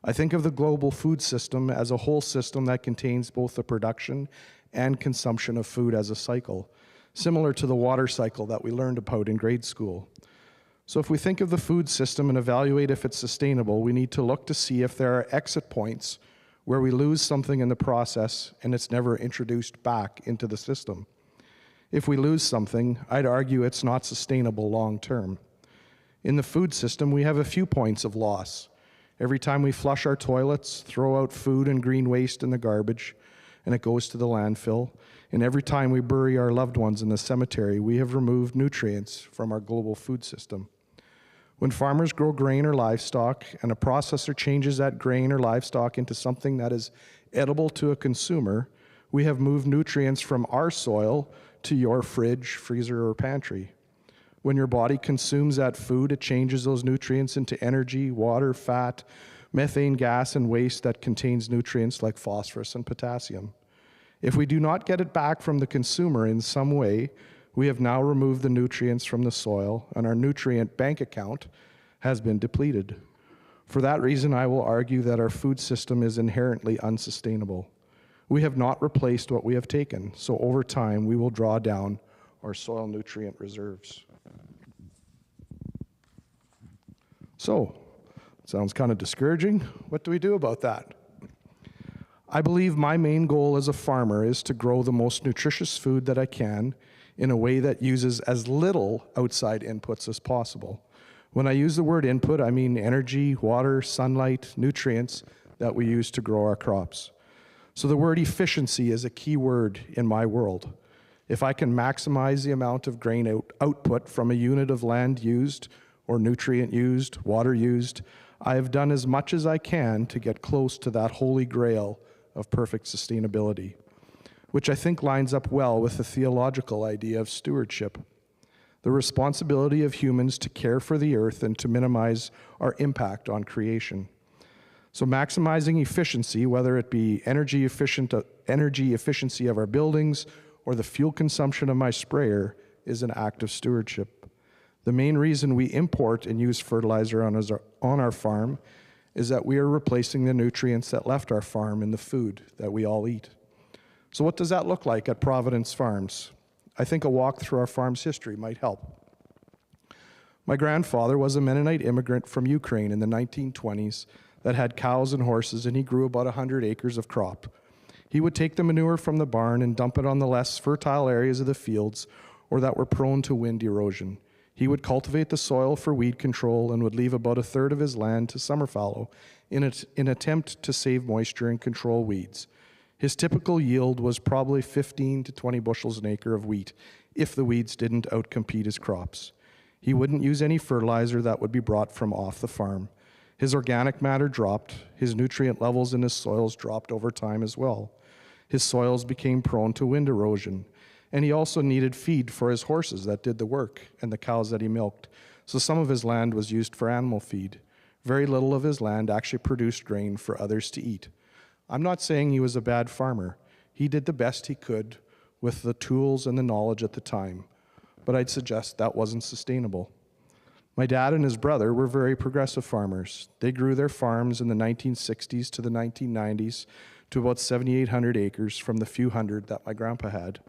E: I think of the global food system as a whole system that contains both the production and consumption of food as a cycle, similar to the water cycle that we learned about in grade school. So if we think of the food system and evaluate if it's sustainable, we need to look to see if there are exit points where we lose something in the process and it's never introduced back into the system. If we lose something, I'd argue it's not sustainable long term. In the food system, we have a few points of loss. Every time we flush our toilets, throw out food and green waste in the garbage, and it goes to the landfill, and every time we bury our loved ones in the cemetery, we have removed nutrients from our global food system. When farmers grow grain or livestock, and a processor changes that grain or livestock into something that is edible to a consumer, we have moved nutrients from our soil to your fridge, freezer, or pantry. When your body consumes that food, it changes those nutrients into energy, water, fat, methane gas, and waste that contains nutrients like phosphorus and potassium. If we do not get it back from the consumer in some way, we have now removed the nutrients from the soil, and our nutrient bank account has been depleted. For that reason, I will argue that our food system is inherently unsustainable. We have not replaced what we have taken, so over time, we will draw down our soil nutrient reserves. So, sounds kind of discouraging. What do we do about that? I believe my main goal as a farmer is to grow the most nutritious food that I can in a way that uses as little outside inputs as possible. When I use the word input, I mean energy, water, sunlight, nutrients that we use to grow our crops. So the word efficiency is a key word in my world. If I can maximize the amount of grain output from a unit of land used, or nutrient used, water used, I have done as much as I can to get close to that holy grail of perfect sustainability, which I think lines up well with the theological idea of stewardship, the responsibility of humans to care for the earth and to minimize our impact on creation. So maximizing efficiency, whether it be energy efficiency of our buildings or the fuel consumption of my sprayer, is an act of stewardship. The main reason we import and use fertilizer on our farm is that we are replacing the nutrients that left our farm in the food that we all eat. So what does that look like at Providence Farms? I think a walk through our farm's history might help. My grandfather was a Mennonite immigrant from Ukraine in the 1920s that had cows and horses, and he grew about 100 acres of crop. He would take the manure from the barn and dump it on the less fertile areas of the fields or that were prone to wind erosion. He would cultivate the soil for weed control and would leave about a third of his land to summer fallow in an attempt to save moisture and control weeds. His typical yield was probably 15 to 20 bushels an acre of wheat if the weeds didn't outcompete his crops. He wouldn't use any fertilizer that would be brought from off the farm. His organic matter dropped. His nutrient levels in his soils dropped over time as well. His soils became prone to wind erosion. And he also needed feed for his horses that did the work and the cows that he milked. So some of his land was used for animal feed. Very little of his land actually produced grain for others to eat. I'm not saying he was a bad farmer. He did the best he could with the tools and the knowledge at the time. But I'd suggest that wasn't sustainable. My dad and his brother were very progressive farmers. They grew their farms in the 1960s to the 1990s to about 7,800 acres from the few hundred that my grandpa had.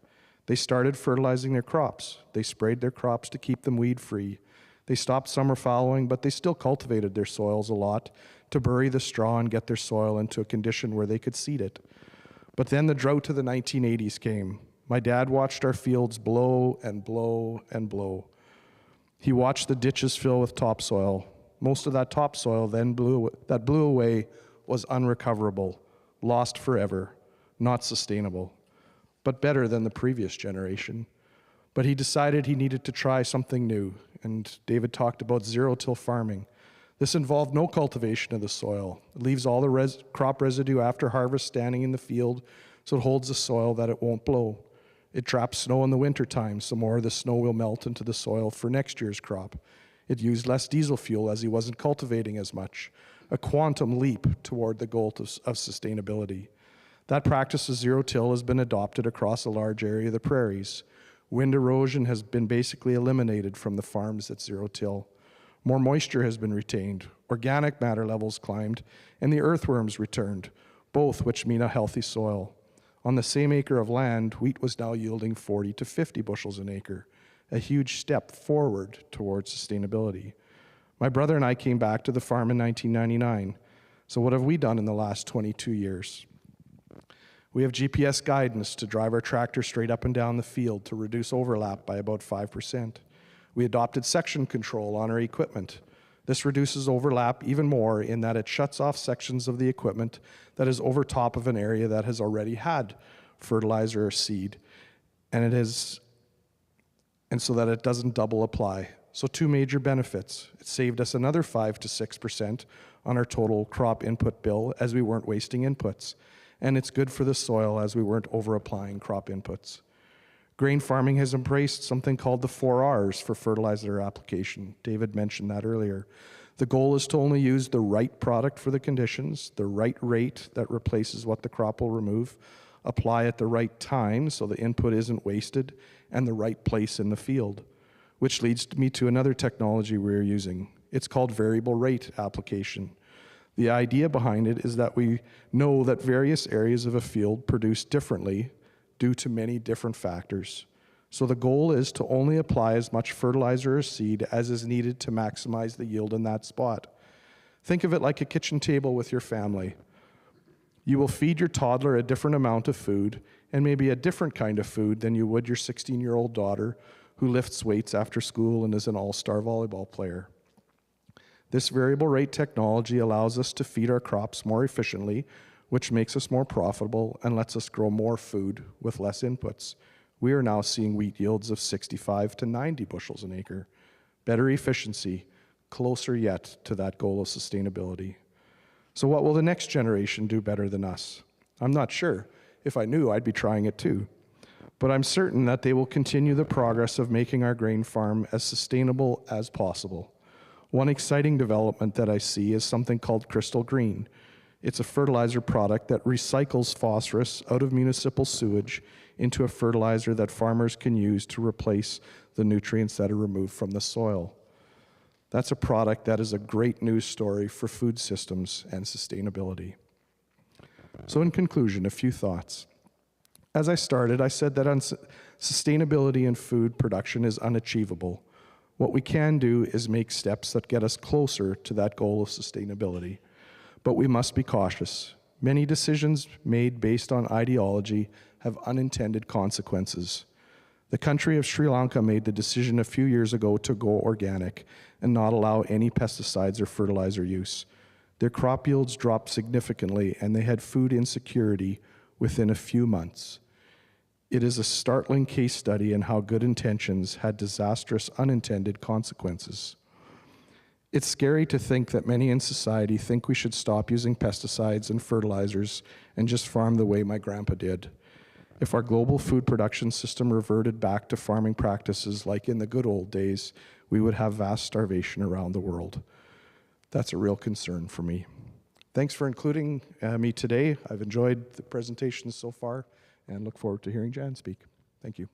E: They started fertilizing their crops. They sprayed their crops to keep them weed-free. They stopped summer fallowing, but they still cultivated their soils a lot to bury the straw and get their soil into a condition where they could seed it. But then the drought of the 1980s came. My dad watched our fields blow and blow and blow. He watched the ditches fill with topsoil. Most of that topsoil then blew away was unrecoverable, lost forever, not sustainable, but better than the previous generation. But he decided he needed to try something new, and David talked about zero-till farming. This involved no cultivation of the soil. It leaves all the crop residue after harvest standing in the field so it holds the soil that it won't blow. It traps snow in the wintertime, so more of the snow will melt into the soil for next year's crop. It used less diesel fuel as he wasn't cultivating as much, a quantum leap toward the goal of sustainability. That practice of zero-till has been adopted across a large area of the prairies. Wind erosion has been basically eliminated from the farms at zero-till. More moisture has been retained, organic matter levels climbed, and the earthworms returned, both which mean a healthy soil. On the same acre of land, wheat was now yielding 40 to 50 bushels an acre, a huge step forward towards sustainability. My brother and I came back to the farm in 1999. So what have we done in the last 22 years? We have GPS guidance to drive our tractor straight up and down the field to reduce overlap by about 5%. We adopted section control on our equipment. This reduces overlap even more in that it shuts off sections of the equipment that is over top of an area that has already had fertilizer or seed, and so that it doesn't double apply. So two major benefits. It saved us another 5 to 6% on our total crop input bill as we weren't wasting inputs. And it's good for the soil as we weren't over-applying crop inputs. Grain farming has embraced something called the 4 Rs for fertilizer application. David mentioned that earlier. The goal is to only use the right product for the conditions, the right rate that replaces what the crop will remove, apply at the right time so the input isn't wasted, and the right place in the field. Which leads me to another technology we're using. It's called variable rate application. The idea behind it is that we know that various areas of a field produce differently due to many different factors. So the goal is to only apply as much fertilizer or seed as is needed to maximize the yield in that spot. Think of it like a kitchen table with your family. You will feed your toddler a different amount of food, and maybe a different kind of food than you would your 16-year-old daughter who lifts weights after school and is an all-star volleyball player. This variable rate technology allows us to feed our crops more efficiently, which makes us more profitable and lets us grow more food with less inputs. We are now seeing wheat yields of 65 to 90 bushels an acre. Better efficiency, closer yet to that goal of sustainability. So what will the next generation do better than us? I'm not sure. If I knew, I'd be trying it too. But I'm certain that they will continue the progress of making our grain farm as sustainable as possible. One exciting development that I see is something called Crystal Green. It's a fertilizer product that recycles phosphorus out of municipal sewage into a fertilizer that farmers can use to replace the nutrients that are removed from the soil. That's a product that is a great news story for food systems and sustainability. So in conclusion, a few thoughts. As I started, I said that sustainability in food production is unachievable. What we can do is make steps that get us closer to that goal of sustainability. But we must be cautious. Many decisions made based on ideology have unintended consequences. The country of Sri Lanka made the decision a few years ago to go organic and not allow any pesticides or fertilizer use. Their crop yields dropped significantly and they had food insecurity within a few months. It is a startling case study in how good intentions had disastrous unintended consequences. It's scary to think that many in society think we should stop using pesticides and fertilizers and just farm the way my grandpa did. If our global food production system reverted back to farming practices like in the good old days, we would have vast starvation around the world. That's a real concern for me. Thanks for including me today. I've enjoyed the presentations so far and look forward to hearing Jan speak. Thank you.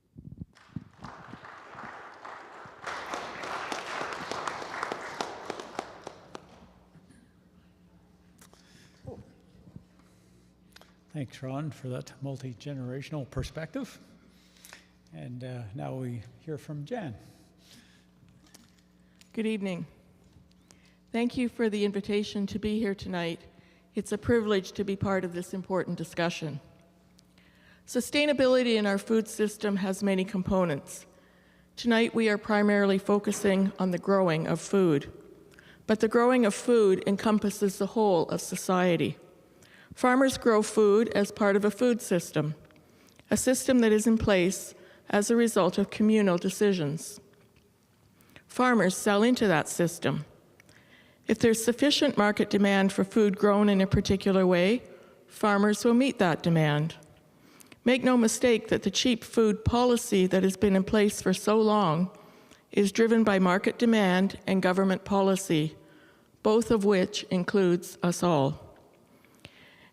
A: Thanks, Ron, for that multi-generational perspective. And now we hear from Jan.
F: Good evening. Thank you for the invitation to be here tonight. It's a privilege to be part of this important discussion. Sustainability in our food system has many components. Tonight we are primarily focusing on the growing of food. But the growing of food encompasses the whole of society. Farmers grow food as part of a food system, a system that is in place as a result of communal decisions. Farmers sell into that system. If there's sufficient market demand for food grown in a particular way, farmers will meet that demand. Make no mistake that the cheap food policy that has been in place for so long is driven by market demand and government policy, both of which includes us all.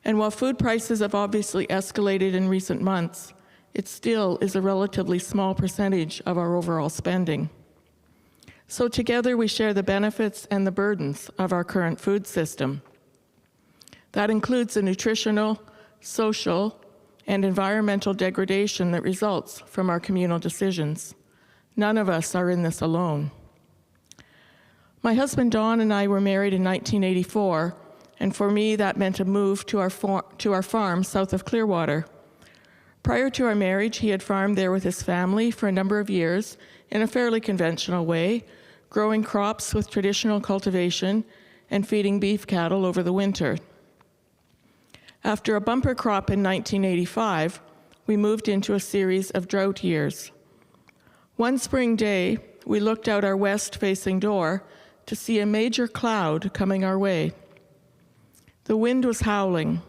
F: And while food prices have obviously escalated in recent months, it still is a relatively small percentage of our overall spending. So together we share the benefits and the burdens of our current food system. That includes the nutritional, social, and environmental degradation that results from our communal decisions. None of us are in this alone. My husband Don and I were married in 1984, and for me that meant a move to our farm south of Clearwater. Prior to our marriage, he had farmed there with his family for a number of years in a fairly conventional way, growing crops with traditional cultivation and feeding beef cattle over the winter. After a bumper crop in 1985, we moved into a series of drought years. One spring day, we looked out our west-facing door to see a major cloud coming our way. The wind was howling,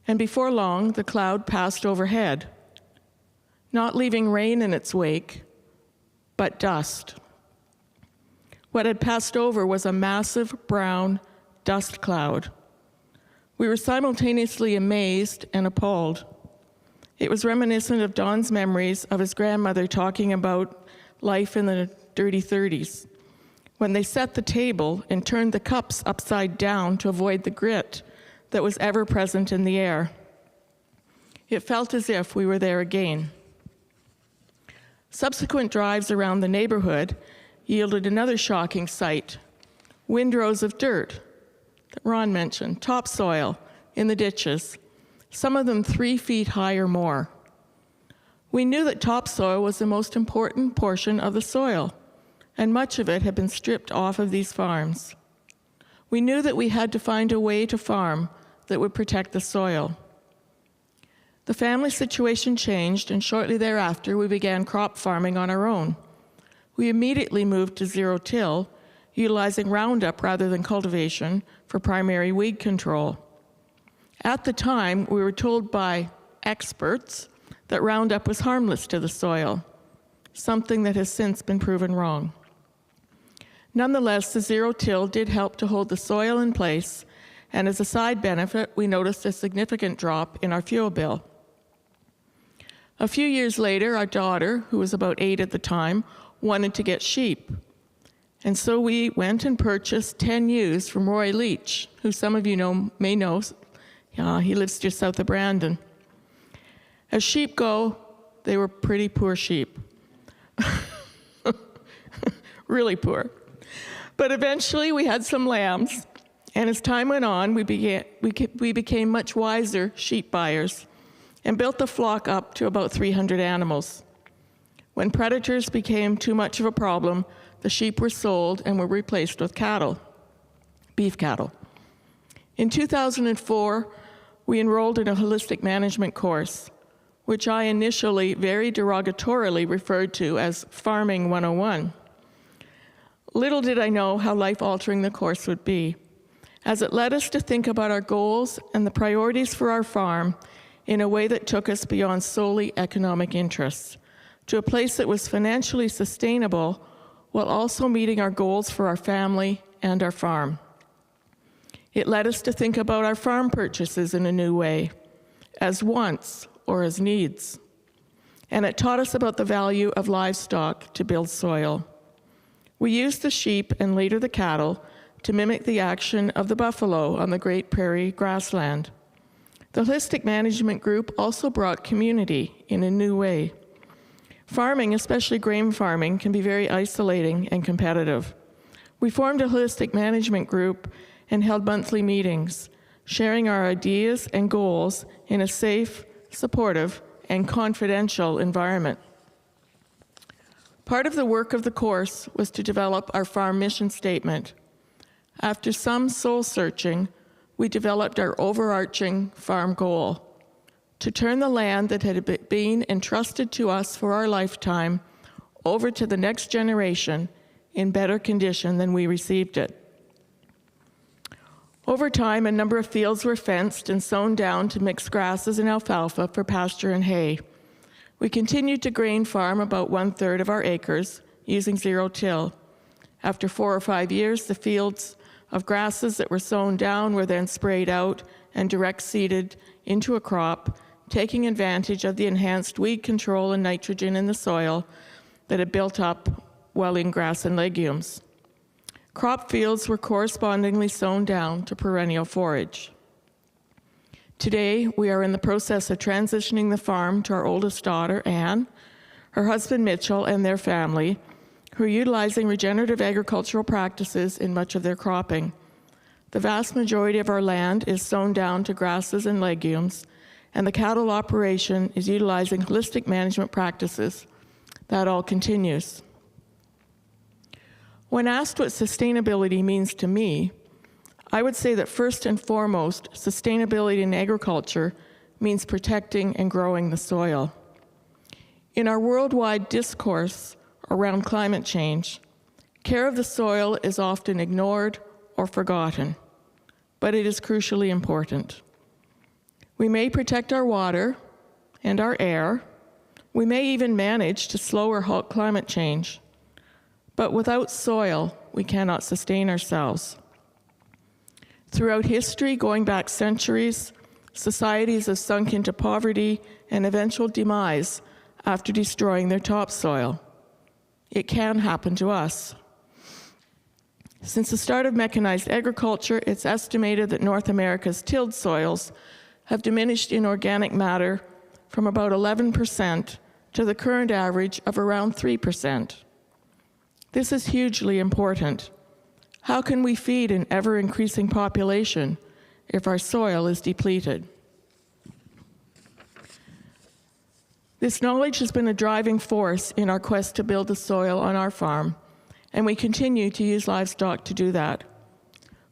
F: and before long, the cloud passed overhead, not leaving rain in its wake, but dust. What had passed over was a massive brown dust cloud. We were simultaneously amazed and appalled. It was reminiscent of Don's memories of his grandmother talking about life in the dirty 30s, when they set the table and turned the cups upside down to avoid the grit that was ever present in the air. It felt as if we were there again. Subsequent drives around the neighborhood yielded another shocking sight: windrows of dirt that Ron mentioned, topsoil in the ditches, some of them 3 feet high or more. We knew that topsoil was the most important portion of the soil, and much of it had been stripped off of these farms. We knew that we had to find a way to farm that would protect the soil. The family situation changed, and shortly thereafter, we began crop farming on our own. We immediately moved to zero-till, utilizing Roundup rather than cultivation for primary weed control. At the time, we were told by experts that Roundup was harmless to the soil, something that has since been proven wrong. Nonetheless, the zero-till did help to hold the soil in place, and as a side benefit, we noticed a significant drop in our fuel bill. A few years later, our daughter, who was about 8 at the time, wanted to get sheep. And so we went and purchased 10 ewes from Roy Leach, who some of you may know. He lives just south of Brandon. As sheep go, they were pretty poor sheep. Really poor. But eventually we had some lambs, and as time went on, we became much wiser sheep buyers and built the flock up to about 300 animals. When predators became too much of a problem, the sheep were sold and were replaced with cattle, beef cattle. In 2004, we enrolled in a holistic management course, which I initially very derogatorily referred to as Farming 101. Little did I know how life-altering the course would be, as it led us to think about our goals and the priorities for our farm in a way that took us beyond solely economic interests, to a place that was financially sustainable while also meeting our goals for our family and our farm. It led us to think about our farm purchases in a new way, as wants or as needs. And it taught us about the value of livestock to build soil. We used the sheep and later the cattle to mimic the action of the buffalo on the Great Prairie grassland. The holistic management group also brought community in a new way. Farming, especially grain farming, can be very isolating and competitive. We formed a holistic management group and held monthly meetings, sharing our ideas and goals in a safe, supportive, and confidential environment. Part of the work of the course was to develop our farm mission statement. After some soul-searching, we developed our overarching farm goal: to turn the land that had been entrusted to us for our lifetime over to the next generation in better condition than we received it. Over time, a number of fields were fenced and sown down to mix grasses and alfalfa for pasture and hay. We continued to grain farm about 1/3 of our acres using zero-till. After 4 or 5 years, the fields of grasses that were sown down were then sprayed out and direct seeded into a crop, taking advantage of the enhanced weed control and nitrogen in the soil that had built up while in grass and legumes. Crop fields were correspondingly sown down to perennial forage. Today, we are in the process of transitioning the farm to our oldest daughter, Anne, her husband, Mitchell, and their family, who are utilizing regenerative agricultural practices in much of their cropping. The vast majority of our land is sown down to grasses and legumes, and the cattle operation is utilizing holistic management practices. That all continues. When asked what sustainability means to me, I would say that first and foremost, sustainability in agriculture means protecting and growing the soil. In our worldwide discourse around climate change, care of the soil is often ignored or forgotten, but it is crucially important. We may protect our water and our air. We may even manage to slow or halt climate change. But without soil, we cannot sustain ourselves. Throughout history, going back centuries, societies have sunk into poverty and eventual demise after destroying their topsoil. It can happen to us. Since the start of mechanized agriculture, it's estimated that North America's tilled soils have diminished in organic matter from about 11% to the current average of around 3%. This is hugely important. How can we feed an ever-increasing population if our soil is depleted? This knowledge has been a driving force in our quest to build the soil on our farm, and we continue to use livestock to do that.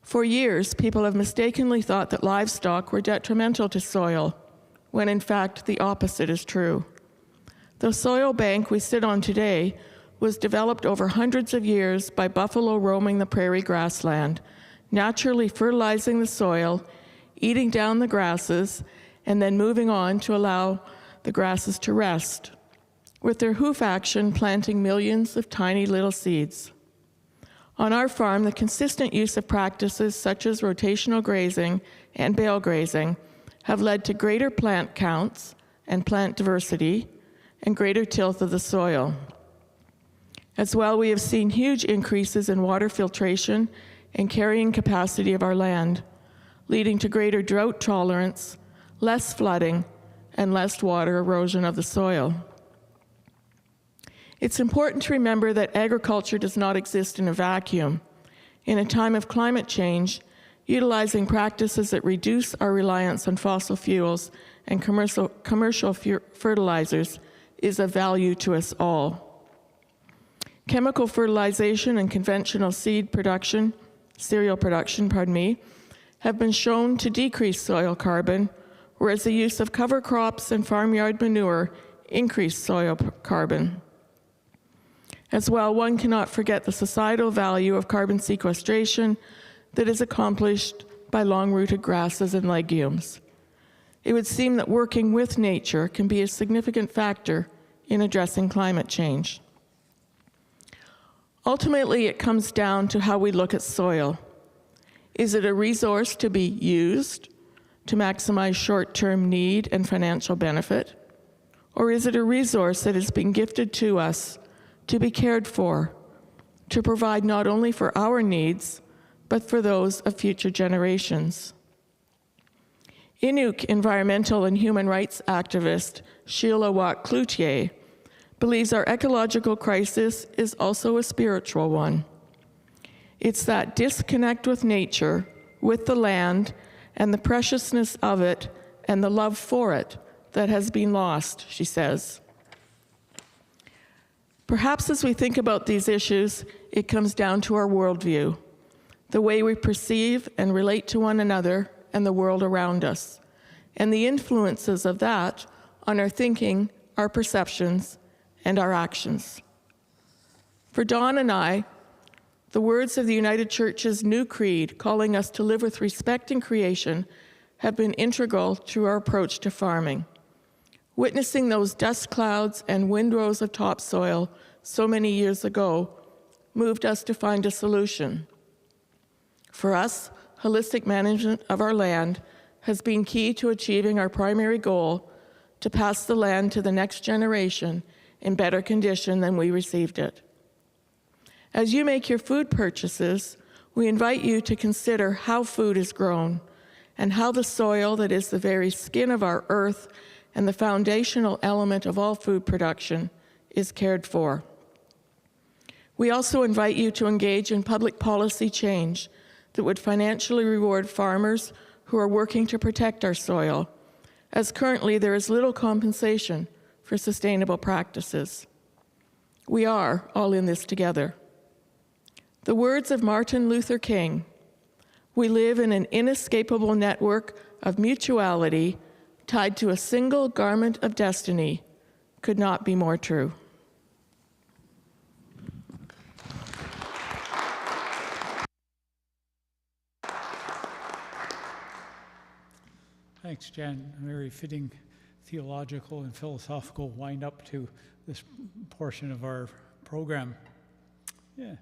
F: For years, people have mistakenly thought that livestock were detrimental to soil, when in fact the opposite is true. The soil bank we sit on today was developed over hundreds of years by buffalo roaming the prairie grassland, naturally fertilizing the soil, eating down the grasses, and then moving on to allow the grasses to rest, with their hoof action planting millions of tiny little seeds. On our farm, the consistent use of practices such as rotational grazing and bale grazing have led to greater plant counts and plant diversity and greater tilth of the soil. As well, we have seen huge increases in water filtration and carrying capacity of our land, leading to greater drought tolerance, less flooding, and less water erosion of the soil. It's important to remember that agriculture does not exist in a vacuum. In a time of climate change, utilizing practices that reduce our reliance on fossil fuels and commercial fertilizers is of value to us all. Chemical fertilization and conventional cereal production, have been shown to decrease soil carbon, whereas the use of cover crops and farmyard manure increase soil carbon. As well, one cannot forget the societal value of carbon sequestration that is accomplished by long-rooted grasses and legumes. It would seem that working with nature can be a significant factor in addressing climate change. Ultimately, it comes down to how we look at soil. Is it a resource to be used to maximize short-term need and financial benefit? Or is it a resource that has been gifted to us to be cared for, to provide not only for our needs, but for those of future generations? Inuk environmental and human rights activist Sheila Watt-Cloutier believes our ecological crisis is also a spiritual one. It's that disconnect with nature, with the land, and the preciousness of it, and the love for it that has been lost, she says. Perhaps as we think about these issues, it comes down to our worldview, the way we perceive and relate to one another and the world around us, and the influences of that on our thinking, our perceptions, and our actions. For Dawn and I, the words of the United Church's new creed, calling us to live with respect in creation, have been integral to our approach to farming. Witnessing those dust clouds and windrows of topsoil so many years ago moved us to find a solution. For us, holistic management of our land has been key to achieving our primary goal, to pass the land to the next generation in better condition than we received it. As you make your food purchases, we invite you to consider how food is grown and how the soil that is the very skin of our earth and the foundational element of all food production is cared for. We also invite you to engage in public policy change that would financially reward farmers who are working to protect our soil, as currently there is little compensation for sustainable practices. We are all in this together. The words of Martin Luther King, "We live in an inescapable network of mutuality tied to a single garment of destiny," could not be more true.
A: Thanks, Jan. A very fitting theological and philosophical wind-up to this portion of our program. Yeah.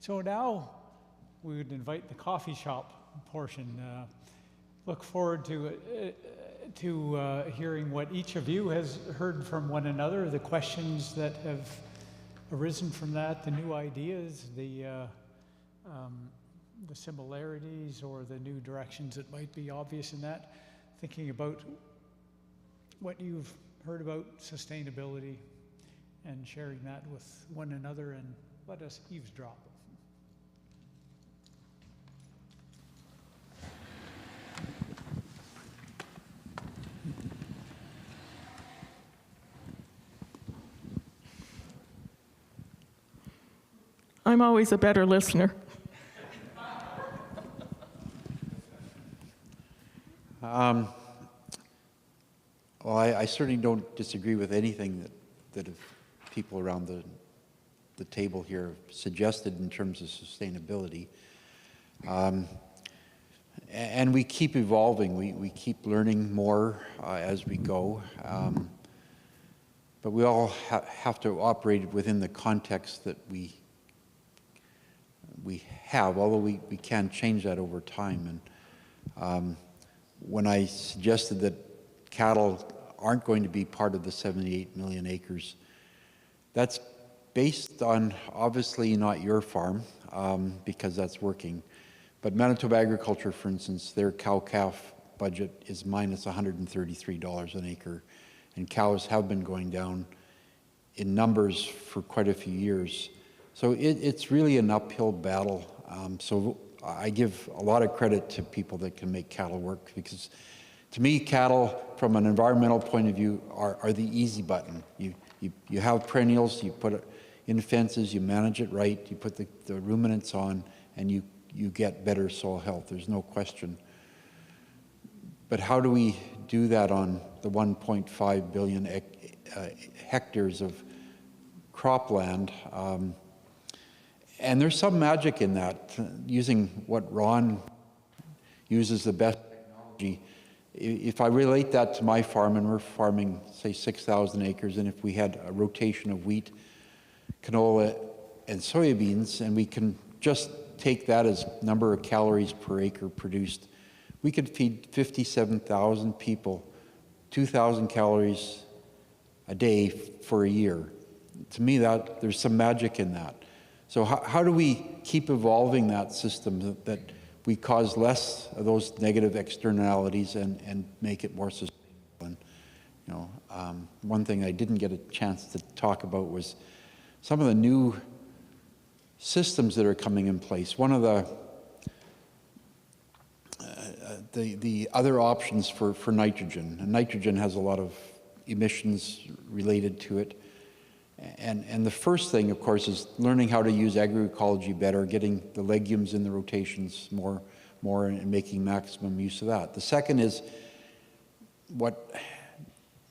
A: So now we would invite the coffee shop portion. Look forward to hearing what each of you has heard from one another, the questions that have arisen from that, the new ideas, the similarities or the new directions that might be obvious in that. Thinking about what you've heard about sustainability and sharing that with one another, and let us eavesdrop.
F: I'm always a better listener.
C: Well, I certainly don't disagree with anything that people around the table here have suggested in terms of sustainability. And we keep evolving. We keep learning more as we go. But we all have to operate within the context that we have, although we can change that over time. And when I suggested that cattle aren't going to be part of the 78 million acres, that's based on obviously not your farm, because that's working. But Manitoba Agriculture, for instance, their cow-calf budget is minus $133 an acre, and cows have been going down in numbers for quite a few years. So it's really an uphill battle. So I give a lot of credit to people that can make cattle work, because to me, cattle, from an environmental point of view, are the easy button. You have perennials, you put it in fences, you manage it right, you put the ruminants on, and you get better soil health, there's no question. But how do we do that on the 1.5 billion hectares of cropland? And there's some magic in that, using what Ron uses, the best technology. If I relate that to my farm, and we're farming, say, 6,000 acres, and if we had a rotation of wheat, canola, and soybeans, and we can just take that as number of calories per acre produced, we could feed 57,000 people 2,000 calories a day for a year. To me, there's some magic in that. So how do we keep evolving that system that we cause less of those negative externalities and make it more sustainable? And, one thing I didn't get a chance to talk about was some of the new systems that are coming in place. One of the other options for nitrogen, and nitrogen has a lot of emissions related to it. And the first thing, of course, is learning how to use agroecology better, getting the legumes in the rotations more and making maximum use of that. The second is what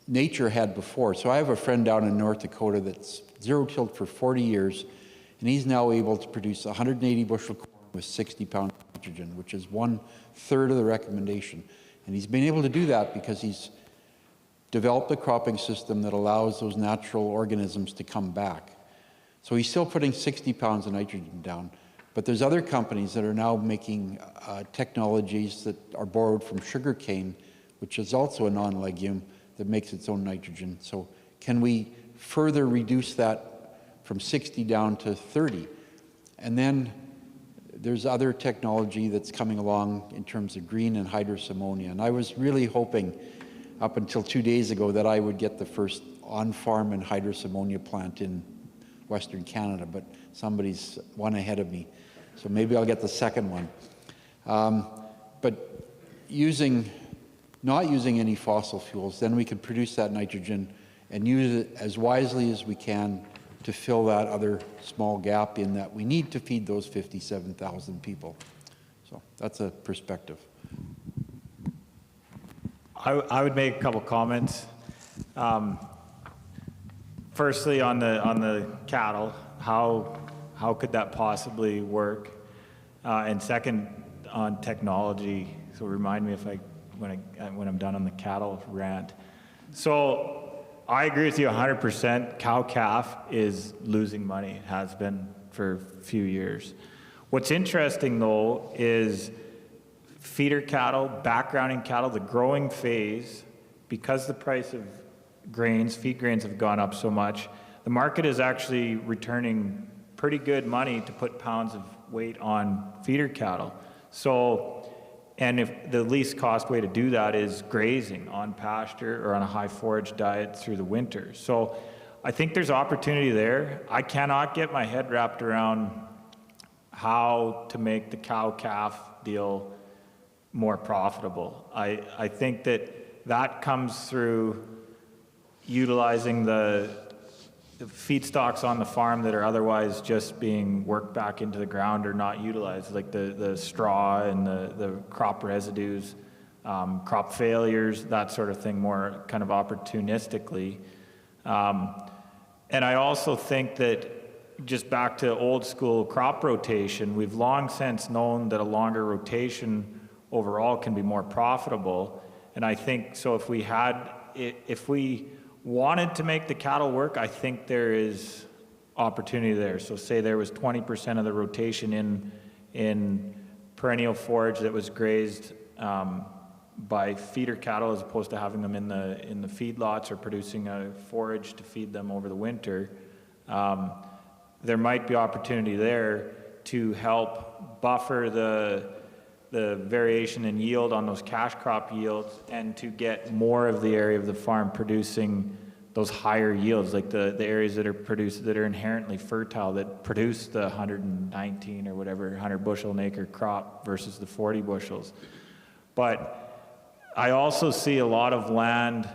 C: nature had before. So I have a friend down in North Dakota that's zero-tilled for 40 years, and he's now able to produce 180 bushel corn with 60 pounds of nitrogen, which is 1/3 of the recommendation. And he's been able to do that because he's developed a cropping system that allows those natural organisms to come back. So he's still putting 60 pounds of nitrogen down, but there's other companies that are now making technologies that are borrowed from sugarcane, which is also a non-legume that makes its own nitrogen. So can we further reduce that from 60 down to 30? And then there's other technology that's coming along in terms of green and hydrous ammonia. And I was really hoping up until 2 days ago that I would get the first on-farm and hydrous ammonia plant in Western Canada, but somebody's one ahead of me. So maybe I'll get the second one. But not using any fossil fuels, then we can produce that nitrogen and use it as wisely as we can to fill that other small gap in that we need to feed those 57,000 people. So that's a perspective.
D: I would make a couple comments. Firstly, on the cattle, how could that possibly work? And second, on technology. So remind me when I'm done on the cattle rant. So I agree with you 100%. Cow-calf is losing money. It has been for a few years. What's interesting though is feeder cattle, backgrounding cattle, the growing phase, because the price of grains, feed grains have gone up so much, the market is actually returning pretty good money to put pounds of weight on feeder cattle. So, and if the least cost way to do that is grazing on pasture or on a high forage diet through the winter. So I think there's opportunity there. I cannot get my head wrapped around how to make the cow-calf deal more profitable. I think that comes through utilizing the feedstocks on the farm that are otherwise just being worked back into the ground or not utilized, like the straw and the crop residues, crop failures, that sort of thing, more kind of opportunistically. And I also think that, just back to old school crop rotation, we've long since known that a longer rotation overall can be more profitable. And I think, so if we wanted to make the cattle work, I think there is opportunity there. So say there was 20% of the rotation in perennial forage that was grazed by feeder cattle as opposed to having them in the feedlots or producing a forage to feed them over the winter. There might be opportunity there to help buffer the variation in yield on those cash crop yields and to get more of the area of the farm producing those higher yields, like the areas that are inherently fertile, that produce the 119 or whatever 100 bushel an acre crop versus the 40 bushels. But I also see a lot of land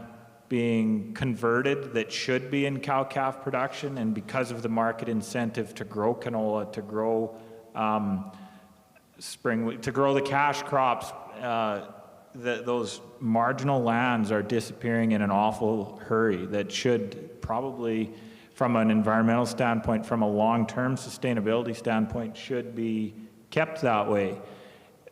D: being converted that should be in cow-calf production, and because of the market incentive to grow canola, to grow to grow the cash crops, those marginal lands are disappearing in an awful hurry that should probably, from an environmental standpoint, from a long-term sustainability standpoint, should be kept that way.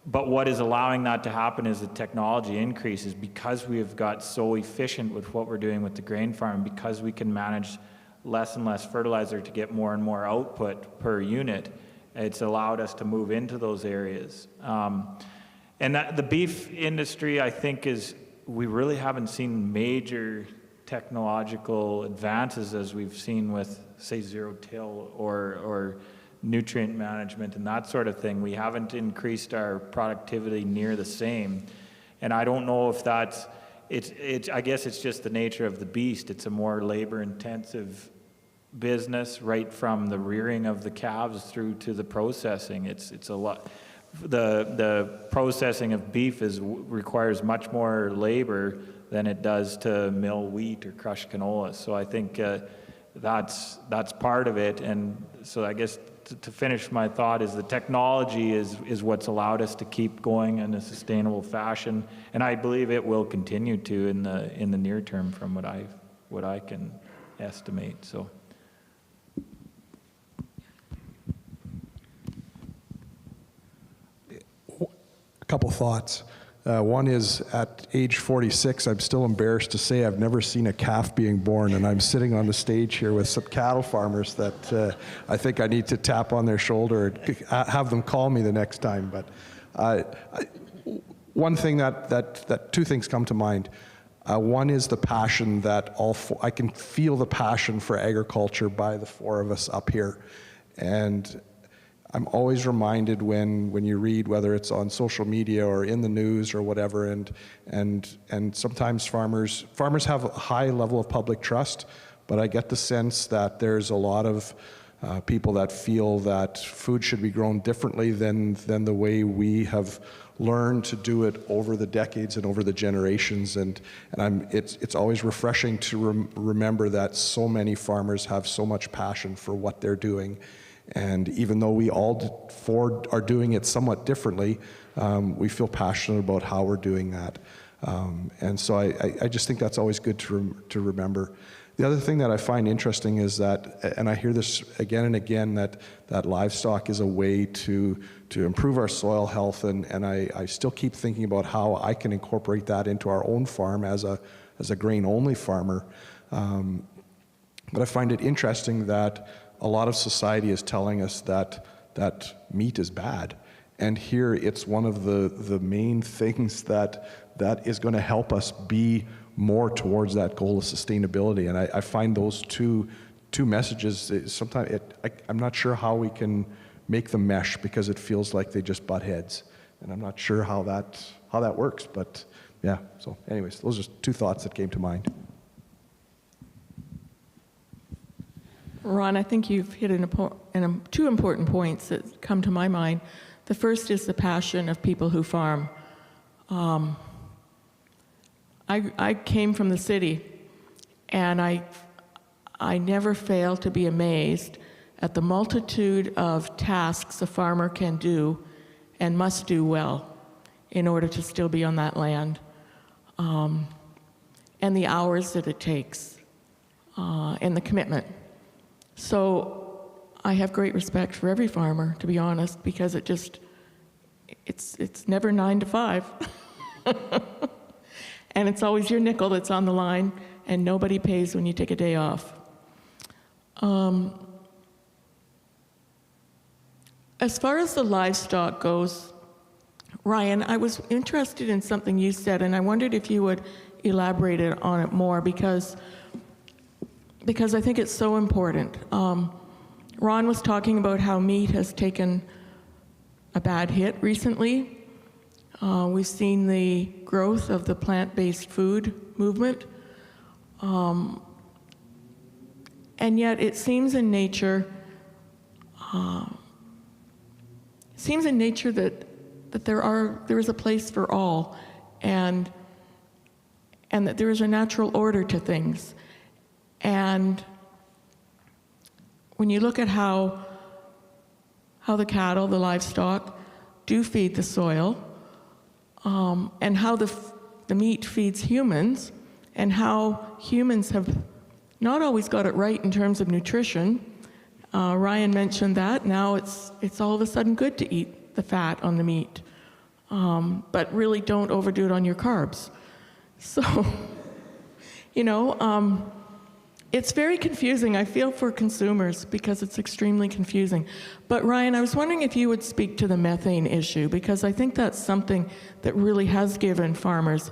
D: But what is allowing that to happen is the technology increases because we have got so efficient with what we're doing with the grain farm, because we can manage less and less fertilizer to get more and more output per unit. It's allowed us to move into those areas. And the beef industry, I think, we really haven't seen major technological advances as we've seen with, say, zero-till or nutrient management and that sort of thing. We haven't increased our productivity near the same. And I don't know if I guess it's just the nature of the beast. It's a more labor-intensive business, right from the rearing of the calves through to the processing. It's a lot. The processing of beef requires much more labor than it does to mill wheat or crush canola. So I think that's part of it. And so I guess to finish my thought is the technology is what's allowed us to keep going in a sustainable fashion, and I believe it will continue to in the near term from what I can estimate. So.
E: A couple thoughts. One is, at age 46, I'm still embarrassed to say I've never seen a calf being born, and I'm sitting on the stage here with some cattle farmers that I think I need to tap on their shoulder and have them call me the next time. But one thing two things come to mind. One is the passion that I can feel the passion for agriculture by the four of us up here. And I'm always reminded when you read, whether it's on social media or in the news or whatever, and sometimes farmers have a high level of public trust, but I get the sense that there's a lot of people that feel that food should be grown differently than the way we have learned to do it over the decades and over the generations. And it's always refreshing to remember that so many farmers have so much passion for what they're doing. And even though we all four are doing it somewhat differently, we feel passionate about how we're doing that. And so I just think that's always good to remember. The other thing that I find interesting is that, and I hear this again and again, that livestock is a way to improve our soil health, and I still keep thinking about how I can incorporate that into our own farm as a grain-only farmer. But I find it interesting that a lot of society is telling us that meat is bad. And here it's one of the main things that is going to help us be more towards that goal of sustainability. And I find those two messages, sometimes I'm not sure how we can make them mesh, because it feels like they just butt heads. And I'm not sure how that works, but yeah. So anyways, those are two thoughts that came to mind.
F: Ron, I think you've hit two important points that come to my mind. The first is the passion of people who farm. I came from the city, and I never fail to be amazed at the multitude of tasks a farmer can do and must do well in order to still be on that land, and the hours that it takes, and the commitment. So I have great respect for every farmer, to be honest, because it's never 9 to 5. And it's always your nickel that's on the line, and nobody pays when you take a day off. As far as the livestock goes, Ryan, I was interested in something you said, and I wondered if you would elaborate on it more, because I think it's so important. Ron was talking about how meat has taken a bad hit recently. We've seen the growth of the plant-based food movement. And yet it seems in nature that there is a place for all, and that there is a natural order to things. And when you look at how the cattle, the livestock, do feed the soil, and how the meat feeds humans, and how humans have not always got it right in terms of nutrition. Ryan mentioned that. Now it's all of a sudden good to eat the fat on the meat, but really don't overdo it on your carbs. So, it's very confusing. I feel for consumers because it's extremely confusing. But Ryan, I was wondering if you would speak to the methane issue, because I think that's something that really has given farmers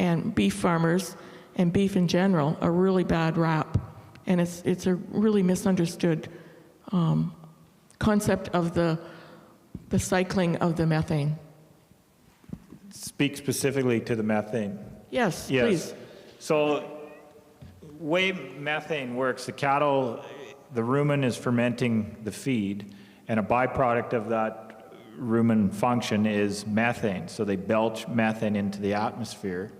F: and beef in general a really bad rap. And it's a really misunderstood concept of the cycling of the methane.
D: Speak specifically to the methane.
F: Yes, please.
D: So way methane works, the cattle the rumen is fermenting the feed, and a byproduct of that rumen function is methane. So they belch methane into the atmosphere.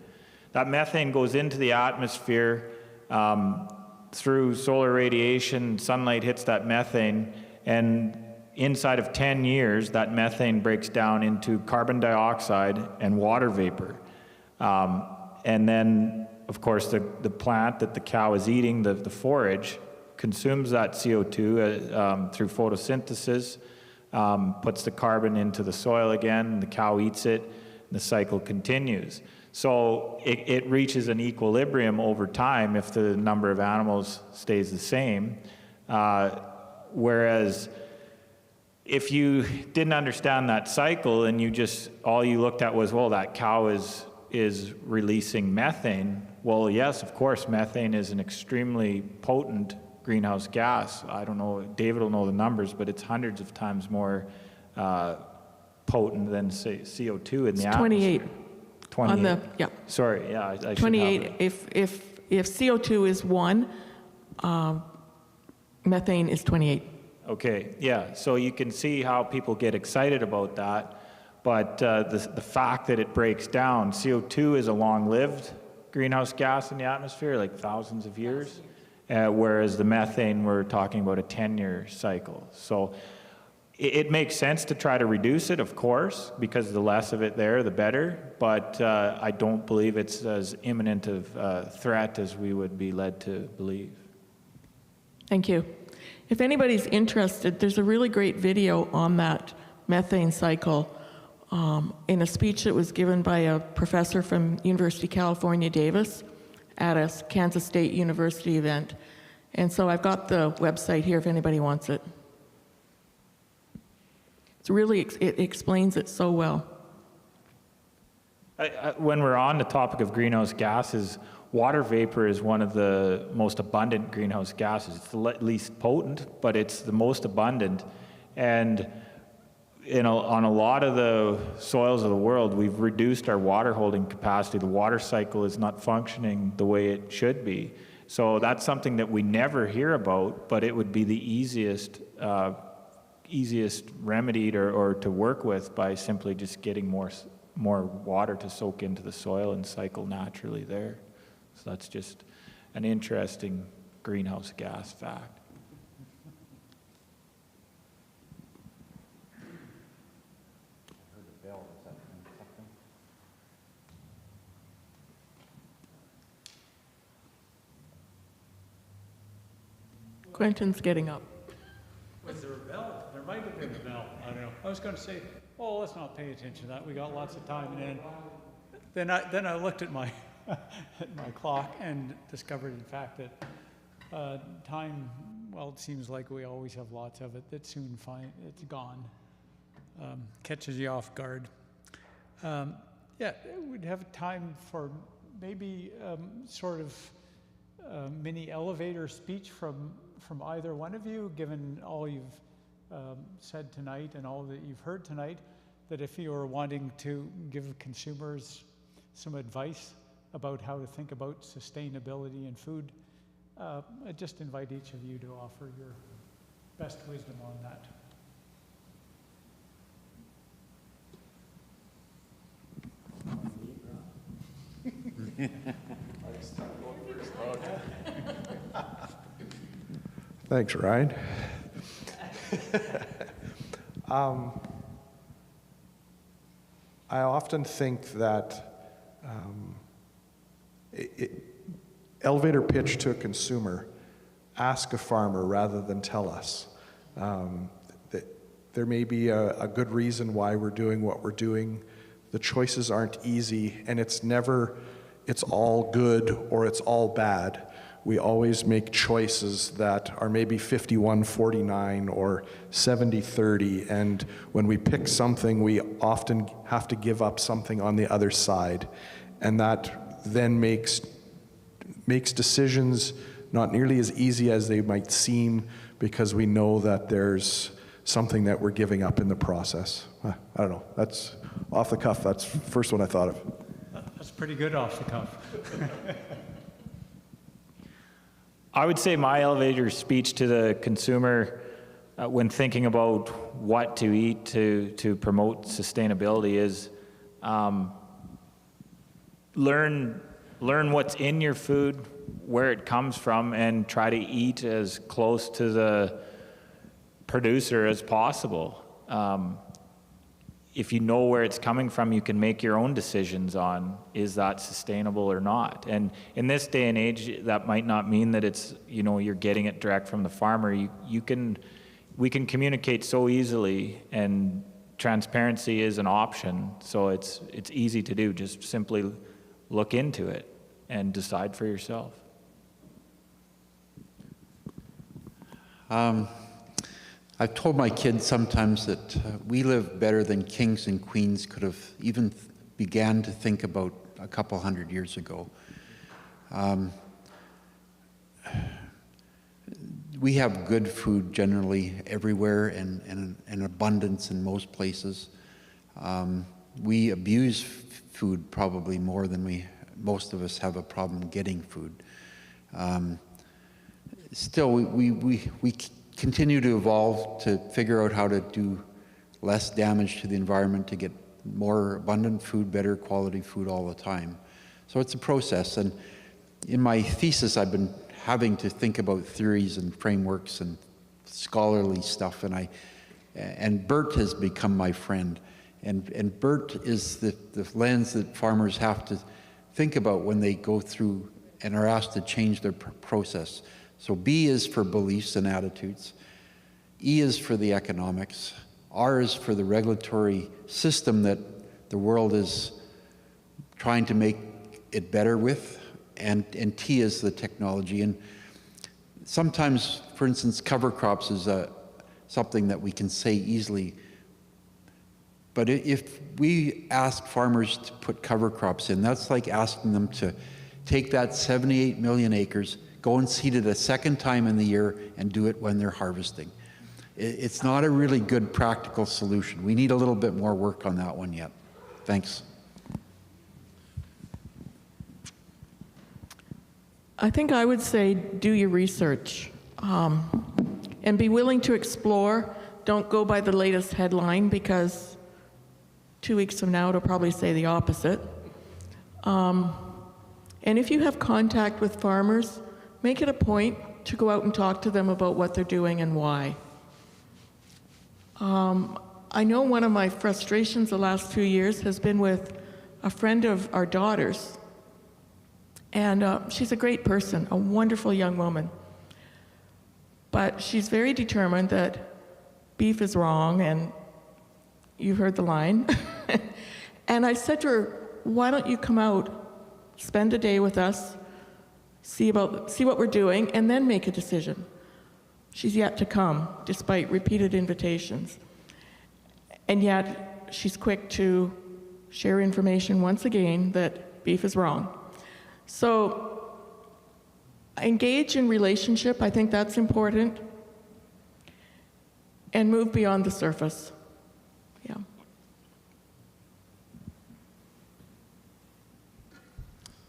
D: That methane goes into the atmosphere through solar radiation. Sunlight hits that methane, and inside of 10 years, that methane breaks down into carbon dioxide and water vapor. And then, of course, the plant that the cow is eating, the forage, consumes that CO2 through photosynthesis, puts the carbon into the soil again, the cow eats it, and the cycle continues. So it reaches an equilibrium over time if the number of animals stays the same. Whereas if you didn't understand that cycle and all you looked at was, well, that cow is releasing methane. Well, yes, of course, methane is an extremely potent greenhouse gas. I don't know, David will know the numbers, but it's hundreds of times more potent than, say, CO2 in the atmosphere.
F: 28.
D: 28.
F: On the, yeah.
D: Sorry, yeah, I should
F: 28.
D: have it.
F: If CO2 is 1, methane is 28.
D: Okay, yeah, so you can see how people get excited about that, but the fact that it breaks down, CO2 is a long-lived greenhouse gas in the atmosphere, like thousands of years, whereas the methane, we're talking about a 10-year cycle. So it makes sense to try to reduce it, of course, because the less of it there, the better, but I don't believe it's as imminent of a threat as we would be led to believe.
F: Thank you. If anybody's interested, there's a really great video on that methane cycle in a speech that was given by a professor from University of California, Davis, at a Kansas State University event. And so I've got the website here if anybody wants it. It's really, it explains it so well.
D: When we're on the topic of greenhouse gases, water vapor is one of the most abundant greenhouse gases. It's the least potent, but it's the most abundant. And on a lot of the soils of the world, we've reduced our water holding capacity. The water cycle is not functioning the way it should be. So that's something that we never hear about, but it would be the easiest remedied or to work with by simply just getting more water to soak into the soil and cycle naturally there. So that's just an interesting greenhouse gas fact.
F: Quentin's getting up.
A: Was there a bell? There might have been a bell. I don't know. I was going to say, oh, let's not pay attention to that. We got lots of time. And then I looked at my at my clock and discovered, in fact, that time, well, it seems like we always have lots of it. That soon it's gone. Catches you off guard. Yeah, we'd have time for maybe sort of mini elevator speech from either one of you, given all you've said tonight and all that you've heard tonight, that if you are wanting to give consumers some advice about how to think about sustainability in food, I just invite each of you to offer your best wisdom on that.
E: Thanks, Ryan. I often think that elevator pitch to a consumer, ask a farmer rather than tell us. That there may be a good reason why we're doing what we're doing. The choices aren't easy, and it's all good or it's all bad. We always make choices that are maybe 51-49 or 70-30, and when we pick something, we often have to give up something on the other side, and that then makes decisions not nearly as easy as they might seem, because we know that there's something that we're giving up in the process. I don't know, that's off the cuff, that's the first one I thought of.
A: That's pretty good off the cuff.
D: I would say my elevator speech to the consumer when thinking about what to eat to promote sustainability is learn what's in your food, where it comes from, and try to eat as close to the producer as possible. If you know where it's coming from, you can make your own decisions on, is that sustainable or not? And in this day and age, that might not mean that it's, you're getting it direct from the farmer. We can communicate so easily, and transparency is an option. So it's easy to do. Just simply look into it and decide for yourself.
C: I've told my kids sometimes that we live better than kings and queens could have even began to think about a couple hundred years ago. We have good food generally everywhere and in abundance in most places. We abuse food probably more than most of us have a problem getting food. Still, we continue to evolve to figure out how to do less damage to the environment, to get more abundant food, better quality food all the time. So it's a process. And in my thesis, I've been having to think about theories and frameworks and scholarly stuff. And BERT has become my friend. And BERT is the lens that farmers have to think about when they go through and are asked to change their process. So B is for beliefs and attitudes. E is for the economics. R is for the regulatory system that the world is trying to make it better with. And T is the technology. And sometimes, for instance, cover crops is something that we can say easily. But if we ask farmers to put cover crops in, that's like asking them to take that 78 million acres, go and seed it a second time in the year, and do it when they're harvesting. It's not a really good practical solution. We need a little bit more work on that one yet. Thanks.
F: I think I would say do your research and be willing to explore. Don't go by the latest headline, because 2 weeks from now it'll probably say the opposite. And if you have contact with farmers, make it a point to go out and talk to them about what they're doing and why. I know one of my frustrations the last few years has been with a friend of our daughter's. And she's a great person, a wonderful young woman. But she's very determined that beef is wrong, and you heard the line. And I said to her, why don't you come out, spend a day with us, see what we're doing, and then make a decision. She's yet to come, despite repeated invitations. And yet, she's quick to share information once again that beef is wrong. So, engage in relationship, I think that's important, and move beyond the surface. Yeah.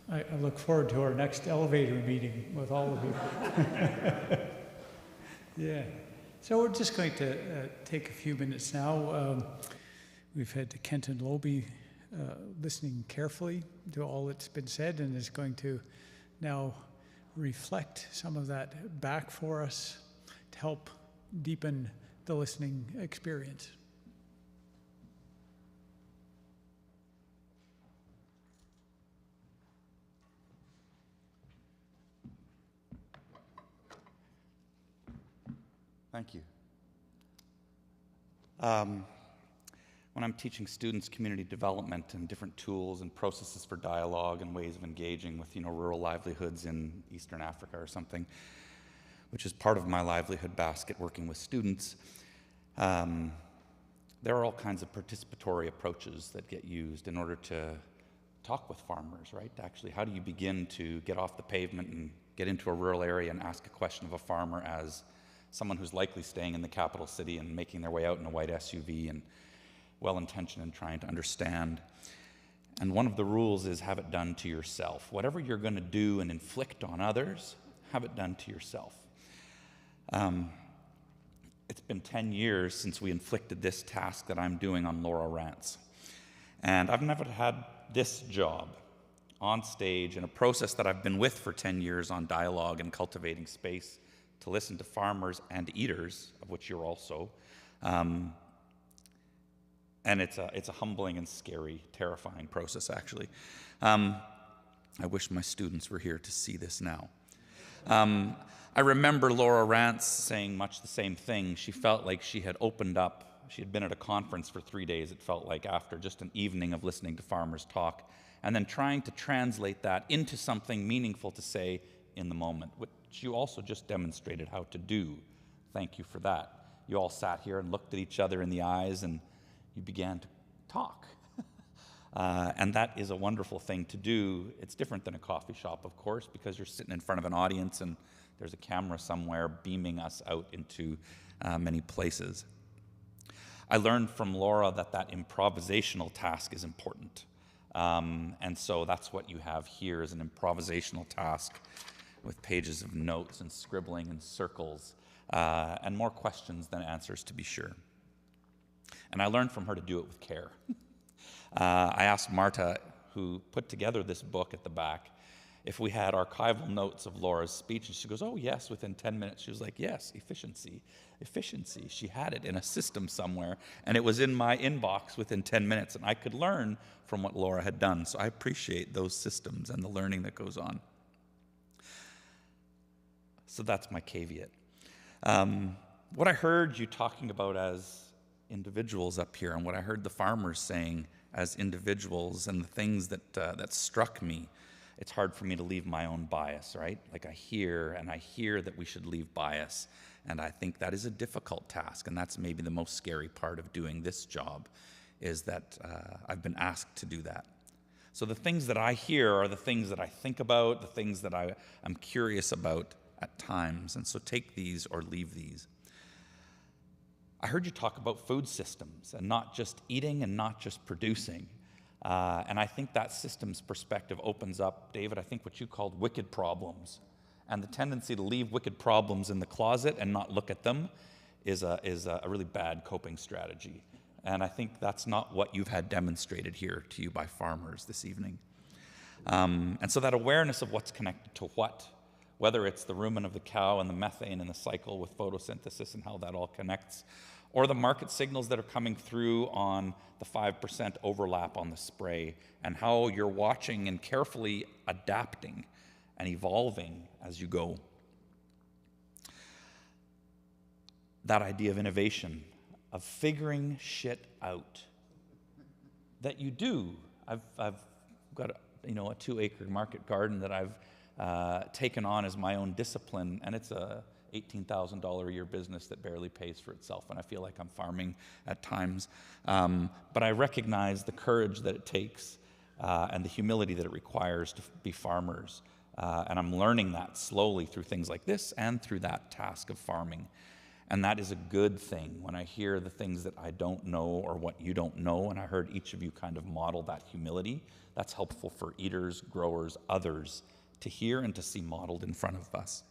A: I look forward to our next elevator meeting with all of you. Yeah. So we're just going to take a few minutes now. We've had Kenton Lobe listening carefully to all that's been said, and is going to now reflect some of that back for us to help deepen the listening experience.
G: Thank you. When I'm teaching students community development and different tools and processes for dialogue and ways of engaging with, rural livelihoods in Eastern Africa or something, which is part of my livelihood basket working with students, there are all kinds of participatory approaches that get used in order to talk with farmers, right? Actually, how do you begin to get off the pavement and get into a rural area and ask a question of a farmer as someone who's likely staying in the capital city and making their way out in a white SUV and well-intentioned and trying to understand. And one of the rules is have it done to yourself. Whatever you're going to do and inflict on others, have it done to yourself. It's been 10 years since we inflicted this task that I'm doing on Laura Rance. And I've never had this job on stage in a process that I've been with for 10 years on dialogue and cultivating space to listen to farmers and eaters, of which you're also. And it's a humbling and scary, terrifying process, actually. I wish my students were here to see this now. I remember Laura Rance saying much the same thing. She felt like she had opened up. She had been at a conference for 3 days, it felt like, after just an evening of listening to farmers talk, and then trying to translate that into something meaningful to say in the moment, which you also just demonstrated how to do. Thank you for that. You all sat here and looked at each other in the eyes, and you began to talk. And that is a wonderful thing to do. It's different than a coffee shop, of course, because you're sitting in front of an audience and there's a camera somewhere beaming us out into many places. I learned from Laura that improvisational task is important. And so that's what you have here is an improvisational task with pages of notes and scribbling and circles and more questions than answers, to be sure. And I learned from her to do it with care. I asked Marta, who put together this book at the back, if we had archival notes of Laura's speech, and she goes, oh yes, within 10 minutes. She was like, yes, efficiency. She had it in a system somewhere, and it was in my inbox within 10 minutes, and I could learn from what Laura had done. So I appreciate those systems and the learning that goes on. So that's my caveat. What I heard you talking about as individuals up here, and what I heard the farmers saying as individuals, and the things that struck me, it's hard for me to leave my own bias, right? Like I hear that we should leave bias, and I think that is a difficult task, and that's maybe the most scary part of doing this job, is that I've been asked to do that. So the things that I hear are the things that I think about, the things that I'm curious about at times, and so take these or leave these. I heard you talk about food systems and not just eating and not just producing. And I think that systems perspective opens up, David, I think what you called wicked problems. And the tendency to leave wicked problems in the closet and not look at them is a really bad coping strategy. And I think that's not what you've had demonstrated here to you by farmers this evening. And so that awareness of what's connected to what, whether it's the rumen of the cow and the methane in the cycle with photosynthesis and how that all connects, or the market signals that are coming through on the 5% overlap on the spray, and how you're watching and carefully adapting and evolving as you go. That idea of innovation, of figuring shit out, that you do. I've got a 2-acre market garden that I've taken on as my own discipline, and it's a $18,000 a year business that barely pays for itself, and I feel like I'm farming at times. But I recognize the courage that it takes and the humility that it requires to be farmers. And I'm learning that slowly through things like this and through that task of farming. And that is a good thing when I hear the things that I don't know or what you don't know, and I heard each of you kind of model that humility. That's helpful for eaters, growers, others to hear and to see modeled in front of us.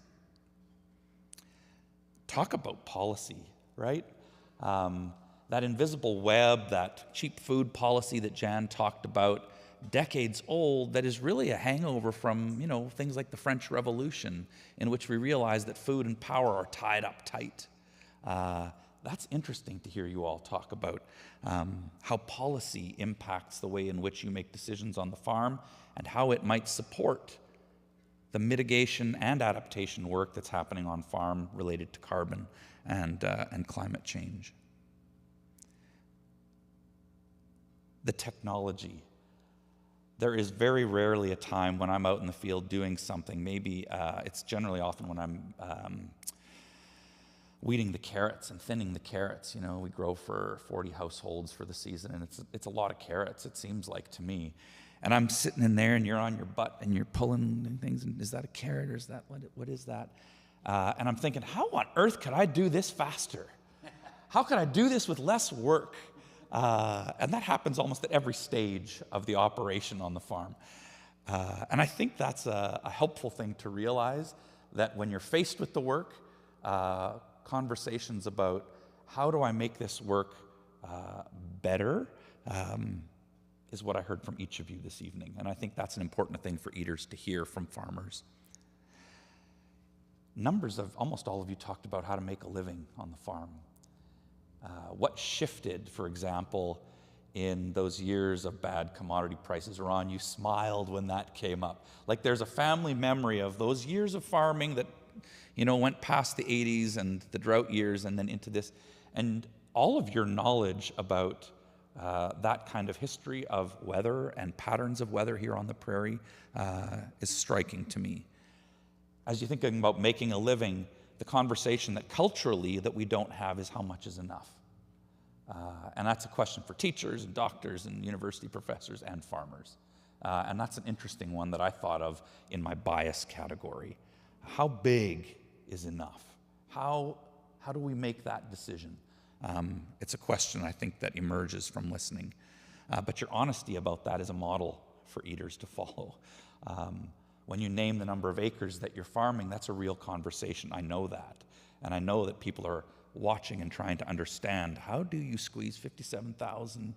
G: Talk about policy, right? That invisible web, that cheap food policy that Jan talked about, decades old, that is really a hangover from, things like the French Revolution, in which we realize that food and power are tied up tight. That's interesting to hear you all talk about how policy impacts the way in which you make decisions on the farm and how it might support the mitigation and adaptation work that's happening on farm related to carbon and climate change. The technology. There is very rarely a time when I'm out in the field doing something. Maybe it's generally often when I'm weeding the carrots and thinning the carrots. We grow for 40 households for the season, and it's a lot of carrots, it seems like to me. And I'm sitting in there, and you're on your butt, and you're pulling things, and is that a carrot, or is that, what is that? And I'm thinking, how on earth could I do this faster? How could I do this with less work? And that happens almost at every stage of the operation on the farm. And I think that's a helpful thing to realize, that when you're faced with the work, conversations about how do I make this work better is what I heard from each of you this evening. And I think that's an important thing for eaters to hear from farmers. Numbers of almost all of you talked about how to make a living on the farm. What shifted, for example, in those years of bad commodity prices? Ron, you smiled when that came up. Like there's a family memory of those years of farming that, went past the 80s and the drought years and then into this. And all of your knowledge about that kind of history of weather and patterns of weather here on the prairie is striking to me. As you're thinking about making a living, the conversation that culturally that we don't have is how much is enough. And that's a question for teachers and doctors and university professors and farmers. And that's an interesting one that I thought of in my bias category. How big is enough? How do we make that decision? It's a question I think that emerges from listening. But your honesty about that is a model for eaters to follow. When you name the number of acres that you're farming, that's a real conversation. I know that. And I know that people are watching and trying to understand, how do you squeeze 57,000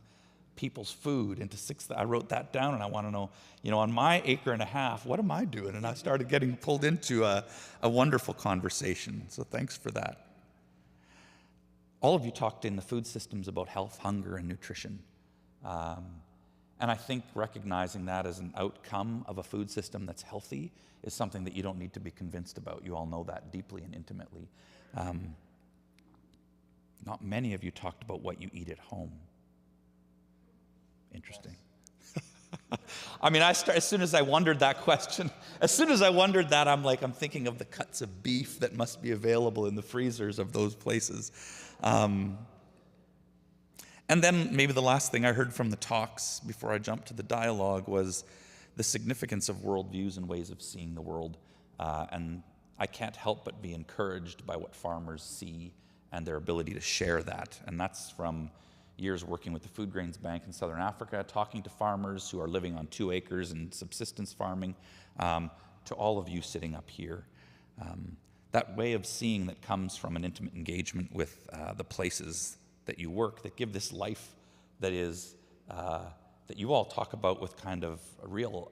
G: people's food into 6,000? I wrote that down and I want to know, on my acre and a half, what am I doing? And I started getting pulled into a wonderful conversation. So thanks for that. All of you talked in the food systems about health, hunger, and nutrition. And I think recognizing that as an outcome of a food system that's healthy is something that you don't need to be convinced about. You all know that deeply and intimately. Not many of you talked about what you eat at home. Interesting. I mean, as soon as I wondered that question, I'm thinking of the cuts of beef that must be available in the freezers of those places. And then maybe the last thing I heard from the talks before I jumped to the dialogue was the significance of worldviews and ways of seeing the world. And I can't help but be encouraged by what farmers see and their ability to share that. And that's from years working with the Food Grains Bank in Southern Africa, talking to farmers who are living on 2 acres and subsistence farming, to all of you sitting up here. That way of seeing that comes from an intimate engagement with the places that you work, that give this life that is, that you all talk about with kind of a real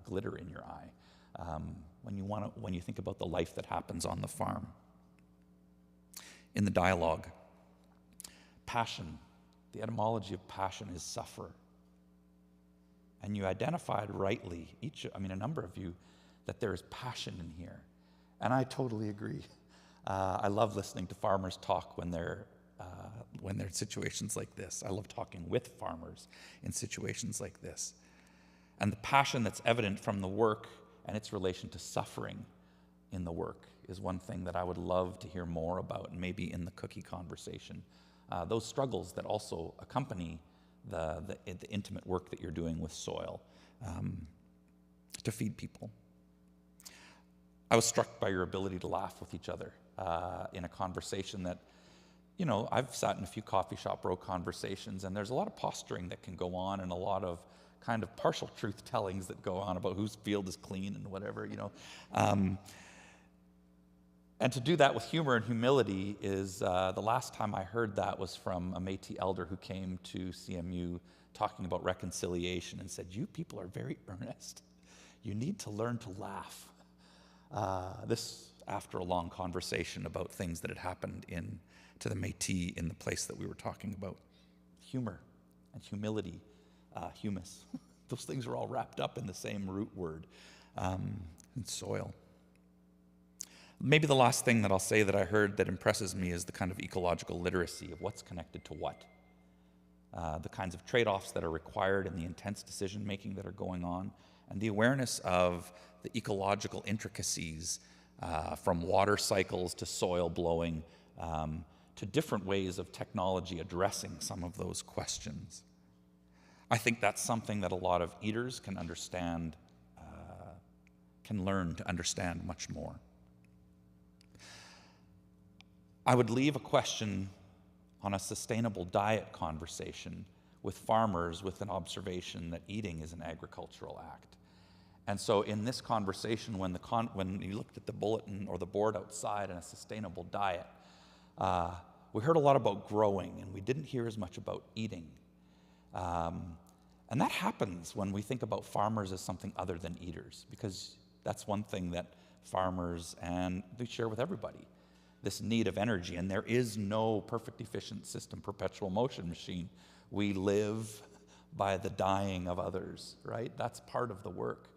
G: glitter in your eye when you think about the life that happens on the farm. In the dialogue, passion, the etymology of passion is suffer. And you identified rightly, a number of you, that there is passion in here. And I totally agree. I love listening to farmers talk when they're in situations like this. I love talking with farmers in situations like this. And the passion that's evident from the work and its relation to suffering in the work is one thing that I would love to hear more about, and maybe in the cookie conversation. Those struggles that also accompany the intimate work that you're doing with soil to feed people. I was struck by your ability to laugh with each other in a conversation that, I've sat in a few coffee shop row conversations, and there's a lot of posturing that can go on and a lot of kind of partial truth tellings that go on about whose field is clean and whatever, And to do that with humor and humility is, the last time I heard that was from a Métis elder who came to CMU talking about reconciliation and said, "You people are very earnest. You need to learn to laugh." This after a long conversation about things that had happened to the Métis in the place that we were talking about. Humor and humility, humus. Those things are all wrapped up in the same root word, and soil. Maybe the last thing that I'll say that I heard that impresses me is the kind of ecological literacy of what's connected to what. The kinds of trade-offs that are required and the intense decision-making that are going on, and the awareness of the ecological intricacies from water cycles to soil blowing to different ways of technology addressing some of those questions. I think that's something that a lot of eaters can understand, can learn to understand much more. I would leave a question on a sustainable diet conversation with farmers with an observation that eating is an agricultural act. And so in this conversation, when you looked at the bulletin or the board outside and a sustainable diet, we heard a lot about growing, and we didn't hear as much about eating. And that happens when we think about farmers as something other than eaters, because that's one thing that farmers and they share with everybody, this need of energy. And there is no perfect, efficient system, perpetual motion machine. We live by the dying of others, right? That's part of the work.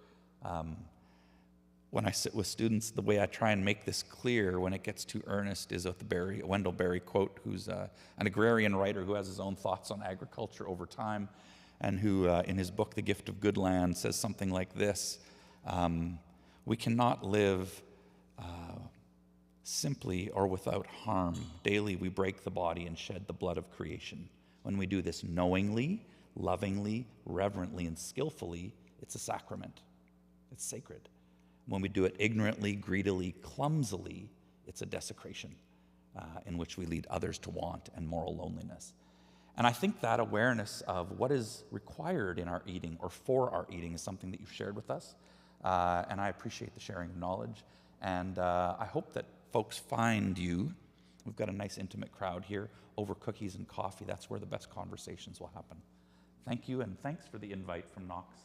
G: When I sit with students, the way I try and make this clear when it gets too earnest is with the Wendell Berry quote, who's an agrarian writer who has his own thoughts on agriculture over time, and who in his book, The Gift of Good Land, says something like this: we cannot live simply or without harm. Daily we break the body and shed the blood of creation. When we do this knowingly, lovingly, reverently, and skillfully, it's a sacrament. It's sacred. When we do it ignorantly, greedily, clumsily, it's a desecration in which we lead others to want and moral loneliness. And I think that awareness of what is required in our eating or for our eating is something that you've shared with us. And I appreciate the sharing of knowledge. And I hope that folks find you. We've got a nice intimate crowd here over cookies and coffee. That's where the best conversations will happen. Thank you, and thanks for the invite from Knox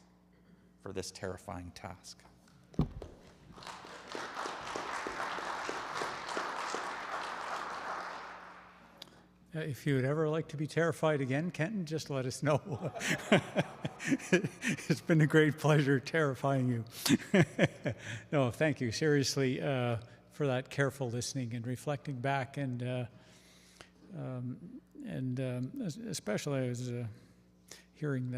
G: for this terrifying task.
A: If you would ever like to be terrified again, Kenton, just let us know. It's been a great pleasure terrifying you. No, thank you, seriously, for that careful listening and reflecting back, and especially I was hearing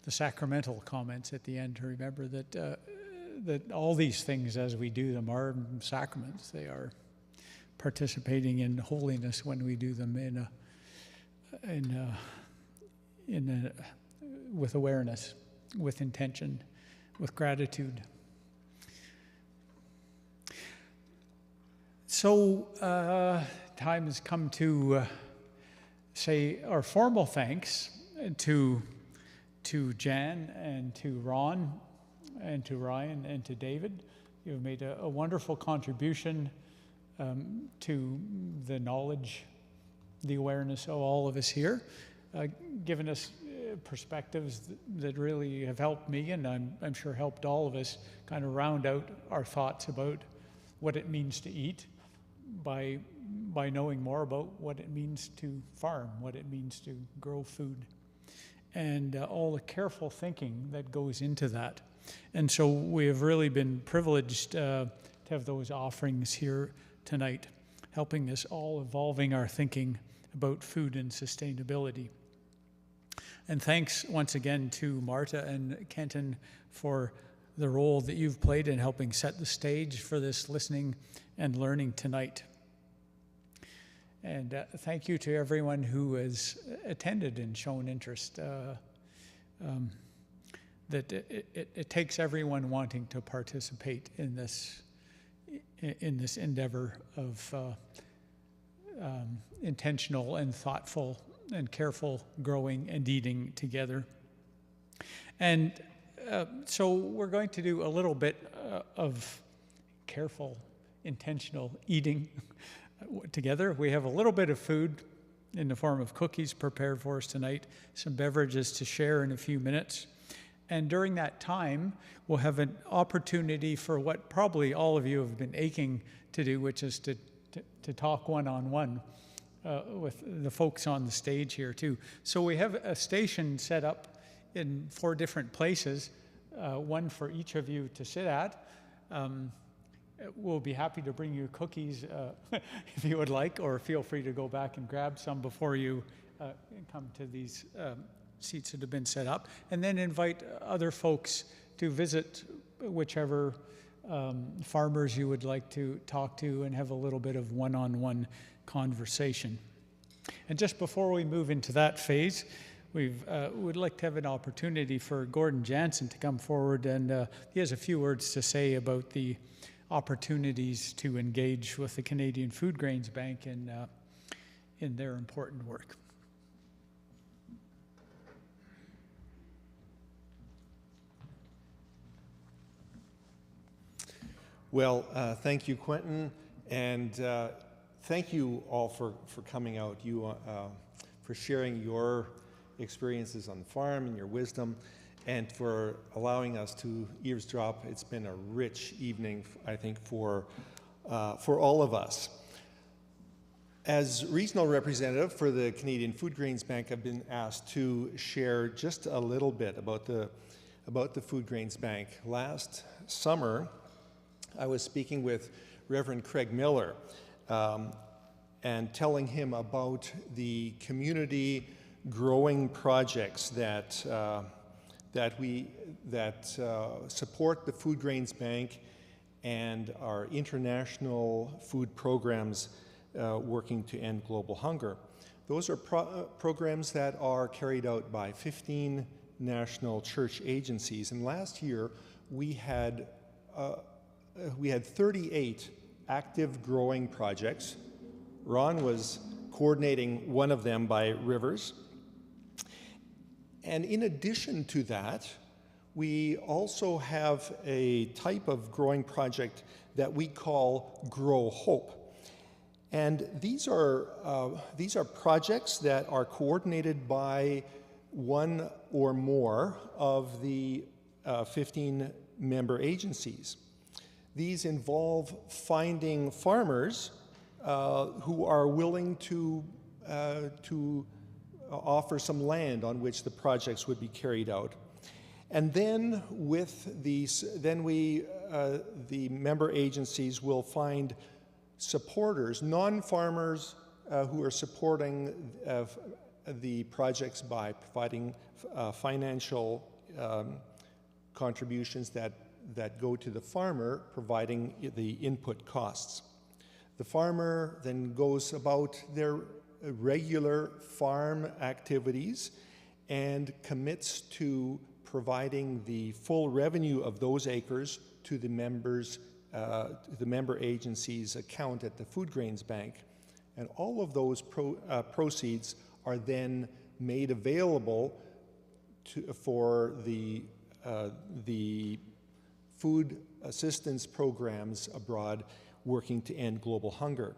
A: the sacramental comments at the end to remember that all these things as we do them are sacraments. They are participating in holiness when we do them with awareness, with intention, with gratitude. So time has come to say our formal thanks to Jan and to Ron and to Ryan and to David. You've made a wonderful contribution to the knowledge, the awareness of all of us here, given us perspectives that really have helped me, and I'm sure helped all of us kind of round out our thoughts about what it means to eat by knowing more about what it means to farm, what it means to grow food, and all the careful thinking that goes into that. And so we have really been privileged to have those offerings here tonight, helping us all evolving our thinking about food and sustainability. And thanks once again to Marta and Kenton for the role that you've played in helping set the stage for this listening and learning tonight. And thank you to everyone who has attended and shown interest. That it takes everyone wanting to participate in this endeavor of intentional and thoughtful and careful growing and eating together. And so we're going to do a little bit of careful, intentional eating together. We have a little bit of food in the form of cookies prepared for us tonight, some beverages to share in a few minutes. And during that time, we'll have an opportunity for what probably all of you have been aching to do, which is to talk one-on-one with the folks on the stage here too. So we have a station set up in 4 different places, one for each of you to sit at. We'll be happy to bring you cookies if you would like, or feel free to go back and grab some before you come to these seats that have been set up, and then invite other folks to visit whichever farmers you would like to talk to and have a little bit of one-on-one conversation. And just before we move into that phase, we would like to have an opportunity for Gordon Jansen to come forward, and he has a few words to say about the opportunities to engage with the Canadian Food Grains Bank in their important work.
H: Well, thank you, Quentin, and thank you all for coming out, for sharing your experiences on the farm and your wisdom, and for allowing us to eavesdrop. It's been a rich evening, I think, for all of us. As regional representative for the Canadian Food Grains Bank, I've been asked to share just a little bit about the Food Grains Bank. Last summer, I was speaking with Reverend Craig Miller and telling him about the community growing projects that support the Food Grains Bank and our international food programs working to end global hunger. Those are programs that are carried out by 15 national church agencies, and last year we had 38 active growing projects. Ron was coordinating one of them by Rivers. And in addition to that, we also have a type of growing project that we call Grow Hope. And these are projects that are coordinated by one or more of the 15 member agencies. These involve finding farmers who are willing to offer some land on which the projects would be carried out. And then with these, the member agencies will find supporters, non-farmers who are supporting the projects by providing financial contributions that go to the farmer, providing the input costs. The farmer then goes about their regular farm activities and commits to providing the full revenue of those acres to the members, the member agency's account at the Food Grains Bank. And all of those proceeds are then made available for the food assistance programs abroad working to end global hunger.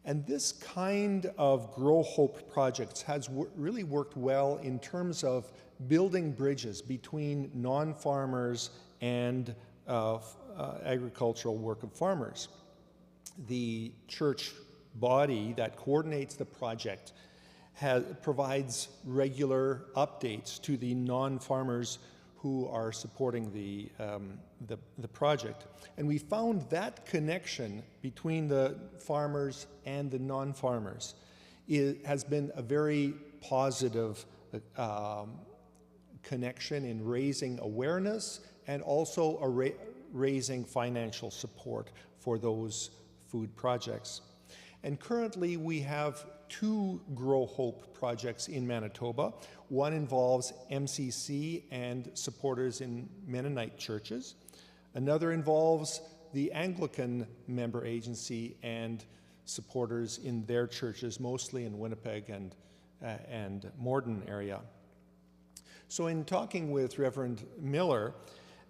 H: And this kind of Grow Hope projects has really worked well in terms of building bridges between non-farmers and agricultural work of farmers. The church body that coordinates the project provides regular updates to the non-farmers who are supporting the project. And we found that connection between the farmers and the non-farmers has been a very positive connection in raising awareness and also raising financial support for those food projects. And currently we have 2 Grow Hope projects in Manitoba. One involves MCC and supporters in Mennonite churches. Another involves the Anglican member agency and supporters in their churches, mostly in Winnipeg and Morden area. So in talking with Reverend Miller,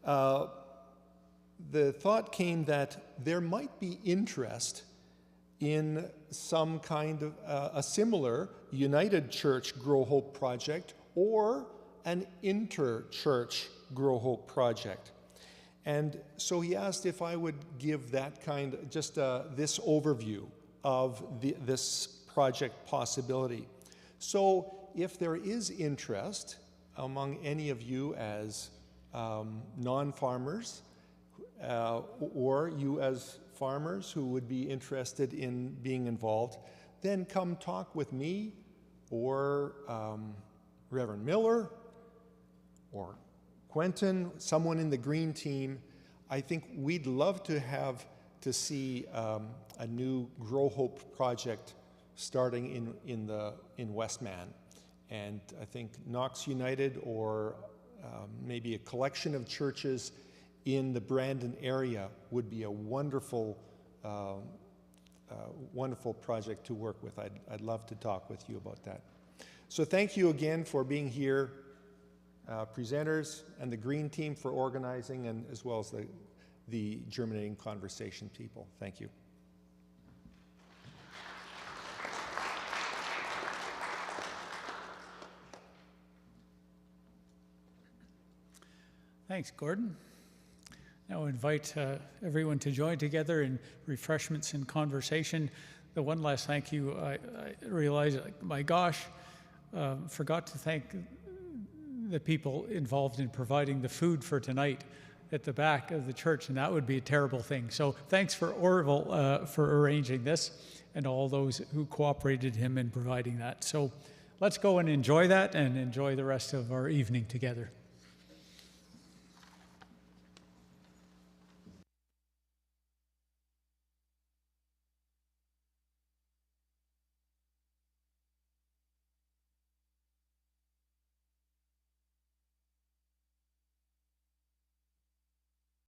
H: the thought came that there might be interest in some kind of a similar United Church Grow Hope project or an inter-church Grow Hope project. And so he asked if I would give that kind, just this overview of this project possibility. So if there is interest among any of you as non-farmers or you as farmers who would be interested in being involved, then come talk with me or Reverend Miller or Quentin, someone in the Green team. I think we'd love to see a new Grow Hope project starting in Westman. And I think Knox United or maybe a collection of churches in the Brandon area would be a wonderful, wonderful project to work with. I'd love to talk with you about that. So thank you again for being here, presenters and the Green team for organizing, and as well as the Germinating Conversation people. Thank you.
A: Thanks, Gordon. Now I invite everyone to join together in refreshments and conversation. The one last thank you, I realize, my gosh, forgot to thank the people involved in providing the food for tonight at the back of the church, and that would be a terrible thing. So thanks for Orville for arranging this, and all those who cooperated him in providing that. So let's go and enjoy that, and enjoy the rest of our evening together.